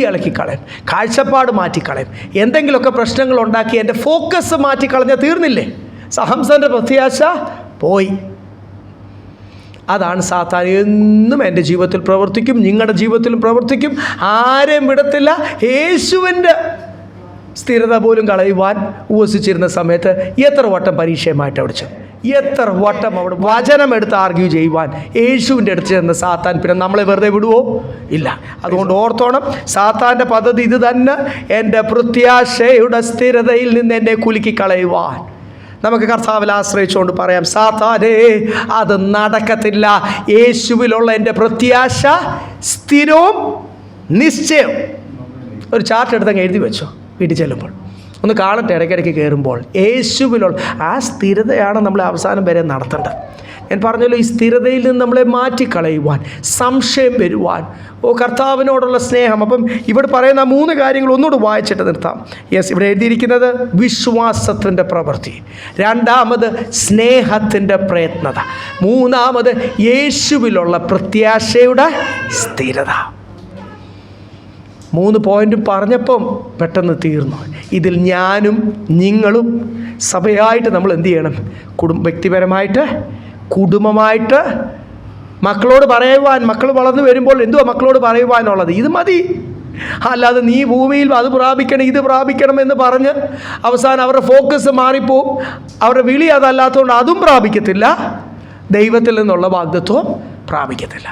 ഇളക്കിക്കളയും, കാഴ്ചപ്പാട് മാറ്റിക്കളയും. എന്തെങ്കിലുമൊക്കെ പ്രശ്നങ്ങൾ ഉണ്ടാക്കി എൻ്റെ ഫോക്കസ് മാറ്റിക്കളഞ്ഞാൽ തീർന്നില്ലേ? ഹംസൻ്റെ പ്രത്യാശ പോയി. അതാണ് സാത്താൻ എന്നും എൻ്റെ ജീവിതത്തിൽ പ്രവർത്തിക്കും, നിങ്ങളുടെ ജീവിതത്തിലും പ്രവർത്തിക്കും. ആരെയും വിടത്തില്ല. യേശുവിൻ്റെ സ്ഥിരത പോലും കളയുവാൻ ഉപസിച്ചിരുന്ന സമയത്ത് എത്ര വട്ടം പരീക്ഷയുമായിട്ട് അവിടെ ചെന്നു, എത്ര വട്ടം അവിടെ വചനം എടുത്ത് ആർഗ്യൂ ചെയ്യുവാൻ യേശുവിൻ്റെ അടുത്ത് ചെന്ന സാത്താൻ പിന്നെ നമ്മളെ വെറുതെ വിടുവോ? ഇല്ല. അതുകൊണ്ട് ഓർത്തോണം, സാത്താൻ്റെ പദ്ധതി ഇത് തന്നെ, എൻ്റെ പ്രത്യാശയുടെ സ്ഥിരതയിൽ നിന്ന് എന്നെ കുലുക്കി കളയുവാൻ. നമുക്ക് കർത്താവിൽ ആശ്രയിച്ചുകൊണ്ട് പറയാം, സാത്താനേ അത് നടക്കത്തില്ല. യേശുവിലുള്ള എൻ്റെ പ്രത്യാശ സ്ഥിരവും നിശ്ചയം. ഒരു ചാർട്ട് എടുത്തങ്ങ് എഴുതി വെച്ചോ, വീട്ടിൽ ചെല്ലുമ്പോൾ ഒന്ന് കാണട്ടെ. ഇടയ്ക്കിടയ്ക്ക് കയറുമ്പോൾ യേശുവിലുള്ള ആ സ്ഥിരതയാണ് നമ്മളെ അവസാനം വരെ നടത്തേണ്ടത്. ഞാൻ പറഞ്ഞല്ലോ, ഈ സ്ഥിരതയിൽ നിന്ന് നമ്മളെ മാറ്റിക്കളയുവാൻ, സംശയം വരുവാൻ, കർത്താവിനോടുള്ള സ്നേഹം. അപ്പം ഇവിടെ പറയുന്ന 3 കാര്യങ്ങൾ ഒന്നുകൂടെ വായിച്ചിട്ട് നിർത്താം. യെസ്, ഇവിടെ എഴുതിയിരിക്കുന്നത് വിശ്വാസത്തിൻ്റെ പ്രവൃത്തി, 2ാമത് സ്നേഹത്തിൻ്റെ പ്രയത്നത, 3ാമത് യേശുവിലുള്ള പ്രത്യാശയുടെ സ്ഥിരത. 3 പോയിന്റും പറഞ്ഞപ്പം പെട്ടെന്ന് തീർന്നു. ഇതിൽ ഞാനും നിങ്ങളും സഭയായിട്ട് നമ്മൾ എന്ത് ചെയ്യണം? വ്യക്തിപരമായിട്ട്, കുടുംബമായിട്ട് മക്കളോട് പറയുവാൻ, മക്കൾ വളർന്നു വരുമ്പോൾ എന്തുവാ മക്കളോട് പറയുവാനുള്ളത്? ഇത് മതി. അല്ലാതെ നീ ഭൂമിയിൽ അത് പ്രാപിക്കണം ഇത് പ്രാപിക്കണം എന്ന് പറഞ്ഞ് അവസാനം അവരുടെ ഫോക്കസ് മാറിപ്പോവും. അവരുടെ വിളി അതല്ലാത്തതുകൊണ്ട് അതും പ്രാപിക്കത്തില്ല, ദൈവത്തിൽ നിന്നുള്ള വാഗ്ദത്വം പ്രാപിക്കത്തില്ല.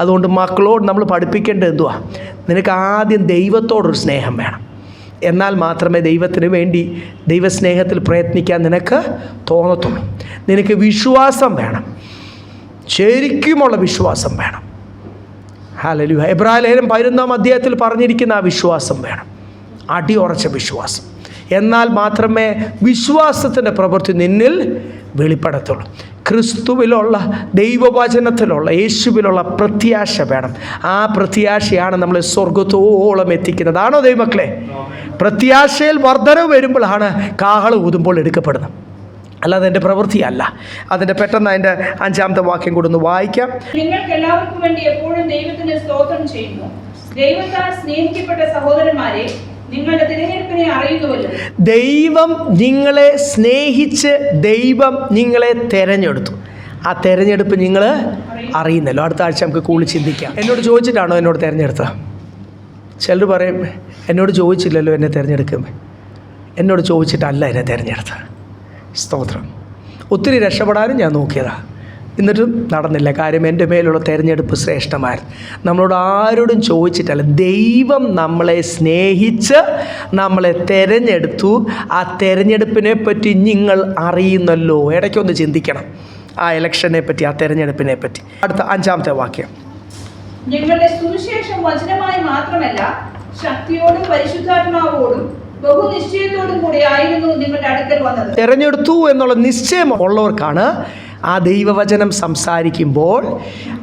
അതുകൊണ്ട് മക്കളോട് നമ്മൾ പഠിപ്പിക്കേണ്ടത് എന്തുവാ? നിനക്ക് ആദ്യം ദൈവത്തോടൊരു സ്നേഹം വേണം. എന്നാൽ മാത്രമേ ദൈവത്തിന് വേണ്ടി ദൈവസ്നേഹത്തിൽ പ്രയത്നിക്കാൻ നിനക്ക് തോന്നത്തുള്ളൂ. നിനക്ക് വിശ്വാസം വേണം, ശരിക്കുമുള്ള വിശ്വാസം വേണം. ഹല്ലേലൂയ. എബ്രായ ലേഖനം 11-ാം അധ്യായത്തിൽ പറഞ്ഞിരിക്കുന്ന ആ വിശ്വാസം വേണം, അടിയുറച്ച വിശ്വാസം. എന്നാൽ മാത്രമേ വിശ്വാസത്തിൻ്റെ പ്രവൃത്തി നിന്നിൽ വെളിപ്പെടത്തുള്ളൂ. ക്രിസ്തുവിലുള്ള, ദൈവവചനത്തിലുള്ള, യേശുവിലുള്ള പ്രത്യാശ വേണം. ആ പ്രത്യാശയാണ് നമ്മളെ സ്വർഗത്തോളം എത്തിക്കുന്നത്. ആണോ ദൈവമക്കളെ? പ്രത്യാശയിൽ വർധനവ് വരുമ്പോഴാണ് കാഹളം ഊതുമ്പോൾ എടുക്കപ്പെടുന്നത്, അല്ലാതെ എൻ്റെ പ്രവൃത്തിയല്ല. അതിൻ്റെ പെട്ടെന്ന് അതിൻ്റെ 5-ാമത്തെ വാക്യം കൂടെ ഒന്ന് വായിക്കാം. നിങ്ങൾക്ക് എല്ലാവർക്കും വേണ്ടി എപ്പോഴും ദൈവത്തിന് സ്തോത്രം ചെയ്യുന്നു. ദൈവത്താൽ സ്നേഹിക്കപ്പെട്ട സഹോദരന്മാരെ, നിങ്ങളുടെ തിരഞ്ഞെടുപ്പിനെ അറിയുന്നുവല്ലോ. ദൈവം നിങ്ങളെ സ്നേഹിച്ച് ദൈവം നിങ്ങളെ തിരഞ്ഞെടുത്തു. ആ തിരഞ്ഞെടുപ്പ് നിങ്ങൾ അറിയുന്നല്ലോ. അടുത്ത ആഴ്ച നമുക്ക് കൂടുതൽ ചിന്തിക്കാം. എന്നോട് ചോദിച്ചിട്ടാണോ എന്നോട് തിരഞ്ഞെടുത്തത്? ചിലർ പറയും എന്നോട് ചോദിച്ചില്ലല്ലോ എന്നെ തിരഞ്ഞെടുക്കും. എന്നോട് ചോദിച്ചിട്ടല്ല എന്നെ തിരഞ്ഞെടുത്തത്. സ്തോത്രം. ഒത്തിരി രക്ഷപ്പെടാനും ഞാൻ നോക്കിയതാണ്, എന്നിട്ടും നടന്നില്ല. കാര്യം എൻ്റെ മേലുള്ള തിരഞ്ഞെടുപ്പ് ശ്രേഷ്ഠമായിരുന്നു. നമ്മളോട് ആരോടും ചോദിച്ചിട്ടല്ല, ദൈവം നമ്മളെ സ്നേഹിച്ച് നമ്മളെ തിരഞ്ഞെടുത്തു. ആ തിരഞ്ഞെടുപ്പിനെ പറ്റി നിങ്ങൾ അറിയുന്നല്ലോ. ഇടയ്ക്കൊന്ന് ചിന്തിക്കണം ആ ഇലക്ഷനെ പറ്റി, ആ തിരഞ്ഞെടുപ്പിനെ പറ്റി. അടുത്ത 5-ാമത്തെ വാക്യം. ഞങ്ങളുടെ സുവിശേഷം വചനമായി മാത്രമല്ല, ശക്തിയോടും പരിശുദ്ധാത്മാവോടും ബഹുനിശ്ചയത്തോടും കൂടി ആയിരുന്നു നിങ്ങളുടെ അടുക്കൽ വന്നത്. തിരഞ്ഞെടുത്തു എന്നുള്ള നിശ്ചയം ഉള്ളവർക്കാണ് ആ ദൈവവചനം സംസാരിക്കുമ്പോൾ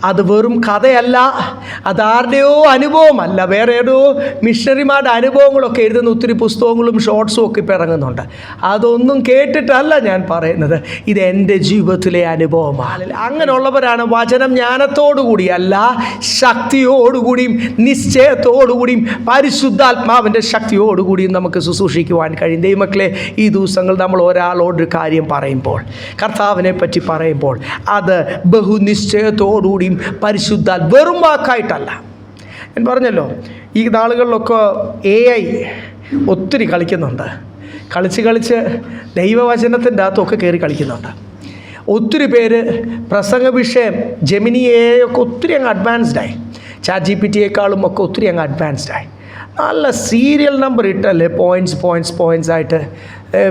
അത് വെറും കഥയല്ല, അതാരുടെയോ അനുഭവമല്ല, വേറെ ഏതോ മിഷണറിമാരുടെ അനുഭവങ്ങളൊക്കെ എഴുതുന്ന ഒത്തിരി പുസ്തകങ്ങളും ഷോർട്സും ഒക്കെ ഇപ്പോൾ ഇറങ്ങുന്നുണ്ട്. അതൊന്നും കേട്ടിട്ടല്ല ഞാൻ പറയുന്നത്, ഇത് എൻ്റെ ജീവിതത്തിലെ അനുഭവമാണ്. അങ്ങനെയുള്ളവരാണ് വചനം ജ്ഞാനത്തോടുകൂടിയല്ല, ശക്തിയോടുകൂടിയും നിശ്ചയത്തോടുകൂടിയും പരിശുദ്ധാത്മാവിൻ്റെ ശക്തിയോടുകൂടിയും നമുക്ക് ശുശ്രൂഷിക്കുവാൻ കഴിയും. ദൈവമക്കളെ, ഈ ദിവസങ്ങൾ നമ്മൾ ഒരാളോടൊരു കാര്യം പറയുമ്പോൾ, കർത്താവിനെ പറ്റി പറയുമ്പോൾ, അത് ബഹുനിശ്ചയത്തോടുകൂടിയും വെറും വാക്കായിട്ടല്ല. ഞാൻ പറഞ്ഞല്ലോ, ഈ നാളുകളിലൊക്കെ AI ഒത്തിരി കളിക്കുന്നുണ്ട്. കളിച്ച് ദൈവവചനത്തിൻ്റെ അകത്തൊക്കെ കയറി കളിക്കുന്നുണ്ട്. ഒത്തിരി പേര് പ്രസംഗ വിഷയം ജെമിനി AI ഒക്കെ ഒത്തിരി അങ്ങ് അഡ്വാൻസ്ഡായി, ChatGPT ഒക്കെ ഒത്തിരി അങ്ങ് അഡ്വാൻസ്ഡായി. നല്ല സീരിയൽ നമ്പർ ഇട്ടല്ലേ പോയിൻറ്റ്സ് ആയിട്ട്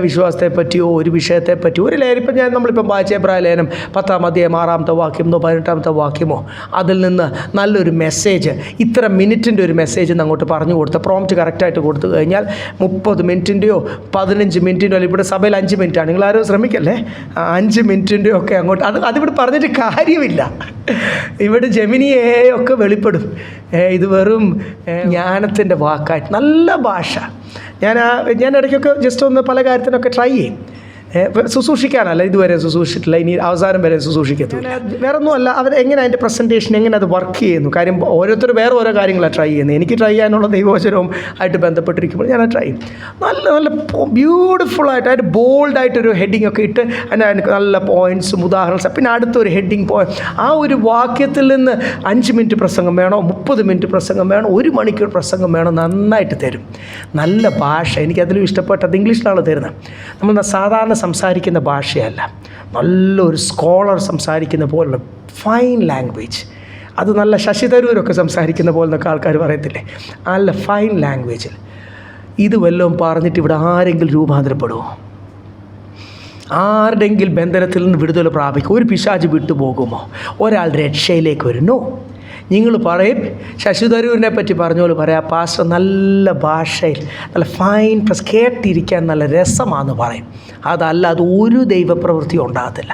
വിശ്വാസത്തെ പറ്റിയോ ഒരു വിഷയത്തെ പറ്റിയോ ഒരു ലേഖനം. ഇപ്പം നമ്മളിപ്പം വായിച്ച എബ്രായ ലേഖനം 10-ാം അധ്യായം 6-ാമത്തെ വാക്യമോ 18-ാമത്തെ വാക്യമോ, അതിൽ നിന്ന് നല്ലൊരു മെസ്സേജ്, ഇത്ര മിനിറ്റിൻ്റെ ഒരു മെസ്സേജ് അങ്ങോട്ട് പറഞ്ഞു കൊടുത്ത് പ്രോംപ്റ്റ് കറക്റ്റായിട്ട് കൊടുത്തു കഴിഞ്ഞാൽ 30 മിനിറ്റിൻ്റെയോ 15 മിനിറ്റിൻ്റെയോ, ഇവിടെ സഭയിൽ 5 മിനിറ്റാണ്, നിങ്ങളാരും ശ്രമിക്കല്ലേ, 5 മിനിറ്റിൻ്റെയോ ഒക്കെ അങ്ങോട്ട് അതിവിടെ പറഞ്ഞിട്ട് കാര്യമില്ല. ഇവിടെ ജെമിനി AI ഒക്കെ വെളിപ്പെടും. ഇത് വെറും ജ്ഞാനത്തിൻ്റെ വാക്കായിട്ട് നല്ല ഭാഷ. ഞാൻ ഇടയ്ക്കൊക്കെ ജസ്റ്റ് ഒന്ന് പല കാര്യത്തിനൊക്കെ ട്രൈ ചെയ്യും. ശുശ്രൂഷിക്കാനല്ല, ഇതുവരെ ശുശ്രൂഷിച്ചിട്ടില്ല, ഇനി അവസാനം വരെ ശുശ്രൂഷിക്കത്തില്ല. വേറെ ഒന്നുമല്ല, എങ്ങനെ അതിൻ്റെ പ്രസൻറ്റേഷൻ എങ്ങനെ അത് വർക്ക് ചെയ്യുന്നു. കാര്യം ഓരോരുത്തർ വേറെ ഓരോ കാര്യങ്ങളാണ് ട്രൈ ചെയ്യുന്നത്. എനിക്ക് ട്രൈ ചെയ്യാനുള്ള ദൈവവചനവും ആയിട്ട് ബന്ധപ്പെട്ടിരിക്കുമ്പോൾ ഞാൻ ട്രൈ ചെയ്യും. നല്ല ബ്യൂട്ടിഫുള്ളായിട്ട് അതിൻ്റെ ബോൾഡായിട്ടൊരു ഹെഡിങ് ഒക്കെ ഇട്ട് അതിന് നല്ല പോയിൻറ്റ്സും ഉദാഹരണം, പിന്നെ അടുത്തൊരു ഹെഡിങ് ആ ഒരു വാക്യത്തിൽ നിന്ന് 5 മിനിറ്റ് പ്രസംഗം വേണോ, 30 മിനിറ്റ് പ്രസംഗം വേണോ, 1 മണിക്കൂർ പ്രസംഗം വേണോ, നന്നായിട്ട് തരും. നല്ല ഭാഷ, എനിക്കതിലും ഇഷ്ടപ്പെട്ടത് ഇംഗ്ലീഷിലാണ് തരുന്നത്. നമ്മൾ സാധാരണ സംസാരിക്കുന്ന ഭാഷയല്ല, നല്ലൊരു സ്കോളർ സംസാരിക്കുന്ന പോലുള്ള ഫൈൻ ലാംഗ്വേജ്. അത് നല്ല ശശി തരൂരൊക്കെ സംസാരിക്കുന്ന പോലെന്നൊക്കെ ആൾക്കാർ പറയത്തില്ലേ, നല്ല ഫൈൻ ലാംഗ്വേജിൽ. ഇത് വല്ലതും പറഞ്ഞിട്ട് ഇവിടെ ആരെങ്കിലും രൂപാന്തരപ്പെടുമോ? ആരുടെയെങ്കിലും ബന്ധനത്തിൽ നിന്ന് വിടുതൽ പ്രാപിക്കും? ഒരു പിശാച് വിട്ടുപോകുമോ? ഒരാൾ രക്ഷയിലേക്ക് വരുന്നു? നിങ്ങൾ പറയും, ശശി തരൂരിനെ പറ്റി പറഞ്ഞ പോലെ പറയാം, പാസ്റ്റർ നല്ല ഭാഷയിൽ നല്ല ഫൈൻ കേട്ടിരിക്കാൻ നല്ല രസമാണെന്ന് പറയും. അതല്ല, അത് ഒരു ദൈവപ്രവൃത്തി ഉണ്ടാകത്തില്ല.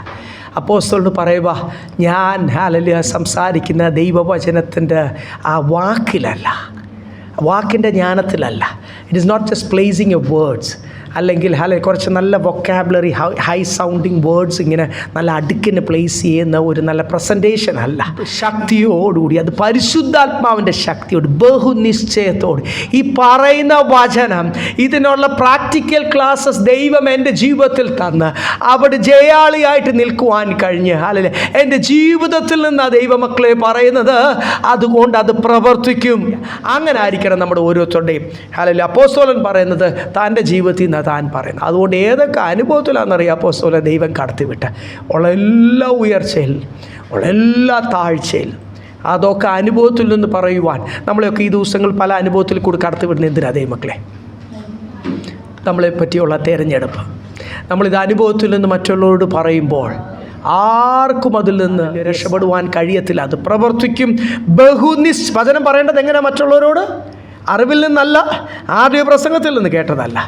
അപ്പോസ്തലനോട് പറയുക, ഞാൻ ഹല്ലേലൂയ സംസാരിക്കുന്ന ദൈവവചനത്തിൻ്റെ ആ വാക്കിലല്ല, വാക്കിൻ്റെ ജ്ഞാനത്തിലല്ല. It is not just placing a words, അല്ലെങ്കിൽ കുറച്ച് നല്ല വൊക്കാബുലറി ഹൈ സൗണ്ടിങ് വേർഡ്സ് ഇങ്ങനെ നല്ല അടുക്കിന് പ്ലേസ് ചെയ്യുന്ന ഒരു നല്ല പ്രസൻറ്റേഷൻ അല്ല. ശക്തിയോടുകൂടി, അത് പരിശുദ്ധാത്മാവിൻ്റെ ശക്തിയോട് ബഹുനിശ്ചയത്തോട് ഈ പറയുന്ന വചനം, ഇതിനുള്ള പ്രാക്ടിക്കൽ ക്ലാസ്സസ് ദൈവം എൻ്റെ ജീവിതത്തിൽ തന്ന് അവിടെ ജയാളിയായിട്ട് നിൽക്കുവാൻ കഴിഞ്ഞ് ഹല്ലേലൂയ എൻ്റെ ജീവിതത്തിൽ നിന്ന് ദൈവമക്കളെ പറയുന്നത്, അതുകൊണ്ട് അത് പ്രവർത്തിക്കും. അങ്ങനെ ആയിരിക്കണം നമ്മുടെ ഓരോരുത്തരുടെയും. ഹല്ലേലൂയ. അപ്പോസ്തലൻ പറയുന്നത് തൻ്റെ ജീവിതത്തിൽ നിന്ന് താൻ പറയുന്നത്. അതുകൊണ്ട് ഏതൊക്കെ അനുഭവത്തിലാണെന്നറിയാം അപ്പോസ്തലനെ ദൈവം കടത്തിവിട്ട്, ഉള്ള എല്ലാ ഉയർച്ചയിൽ, ഉള്ള എല്ലാ താഴ്ചയിൽ, അതൊക്കെ അനുഭവത്തിൽ നിന്ന് പറയുവാൻ നമ്മളെയൊക്കെ ഈ ദിവസങ്ങൾ പല അനുഭവത്തിൽ കൂടി കടത്തിവിടുന്ന എന്തിനാ ദൈവമക്കളെ? നമ്മളെ പറ്റിയുള്ള തിരഞ്ഞെടുപ്പ്. നമ്മളിത് അനുഭവത്തിൽ നിന്ന് മറ്റുള്ളവരോട് പറയുമ്പോൾ ആർക്കും അതിൽ നിന്ന് രക്ഷപ്പെടുവാൻ കഴിയത്തില്ല. അത് പ്രവർത്തിക്കും. വചനം പറയേണ്ടത് എങ്ങനെയാണ്? മറ്റുള്ളവരോട് അറിവിൽ നിന്നല്ല, ആദ്യ പ്രസംഗത്തിൽ നിന്ന് കേട്ടതല്ല,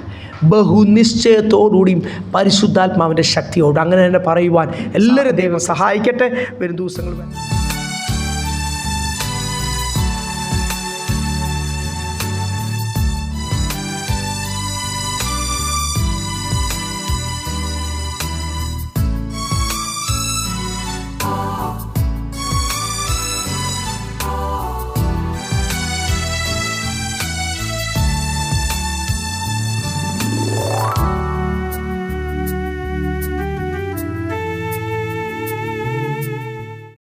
ബഹുനിശ്ചയത്തോടുകൂടിയും പരിശുദ്ധാത്മാവിൻ്റെ ശക്തിയോട് അങ്ങനെ തന്നെ പറയുവാൻ എല്ലാവരും ദൈവം സഹായിക്കട്ടെ. വരും ദിവസങ്ങൾ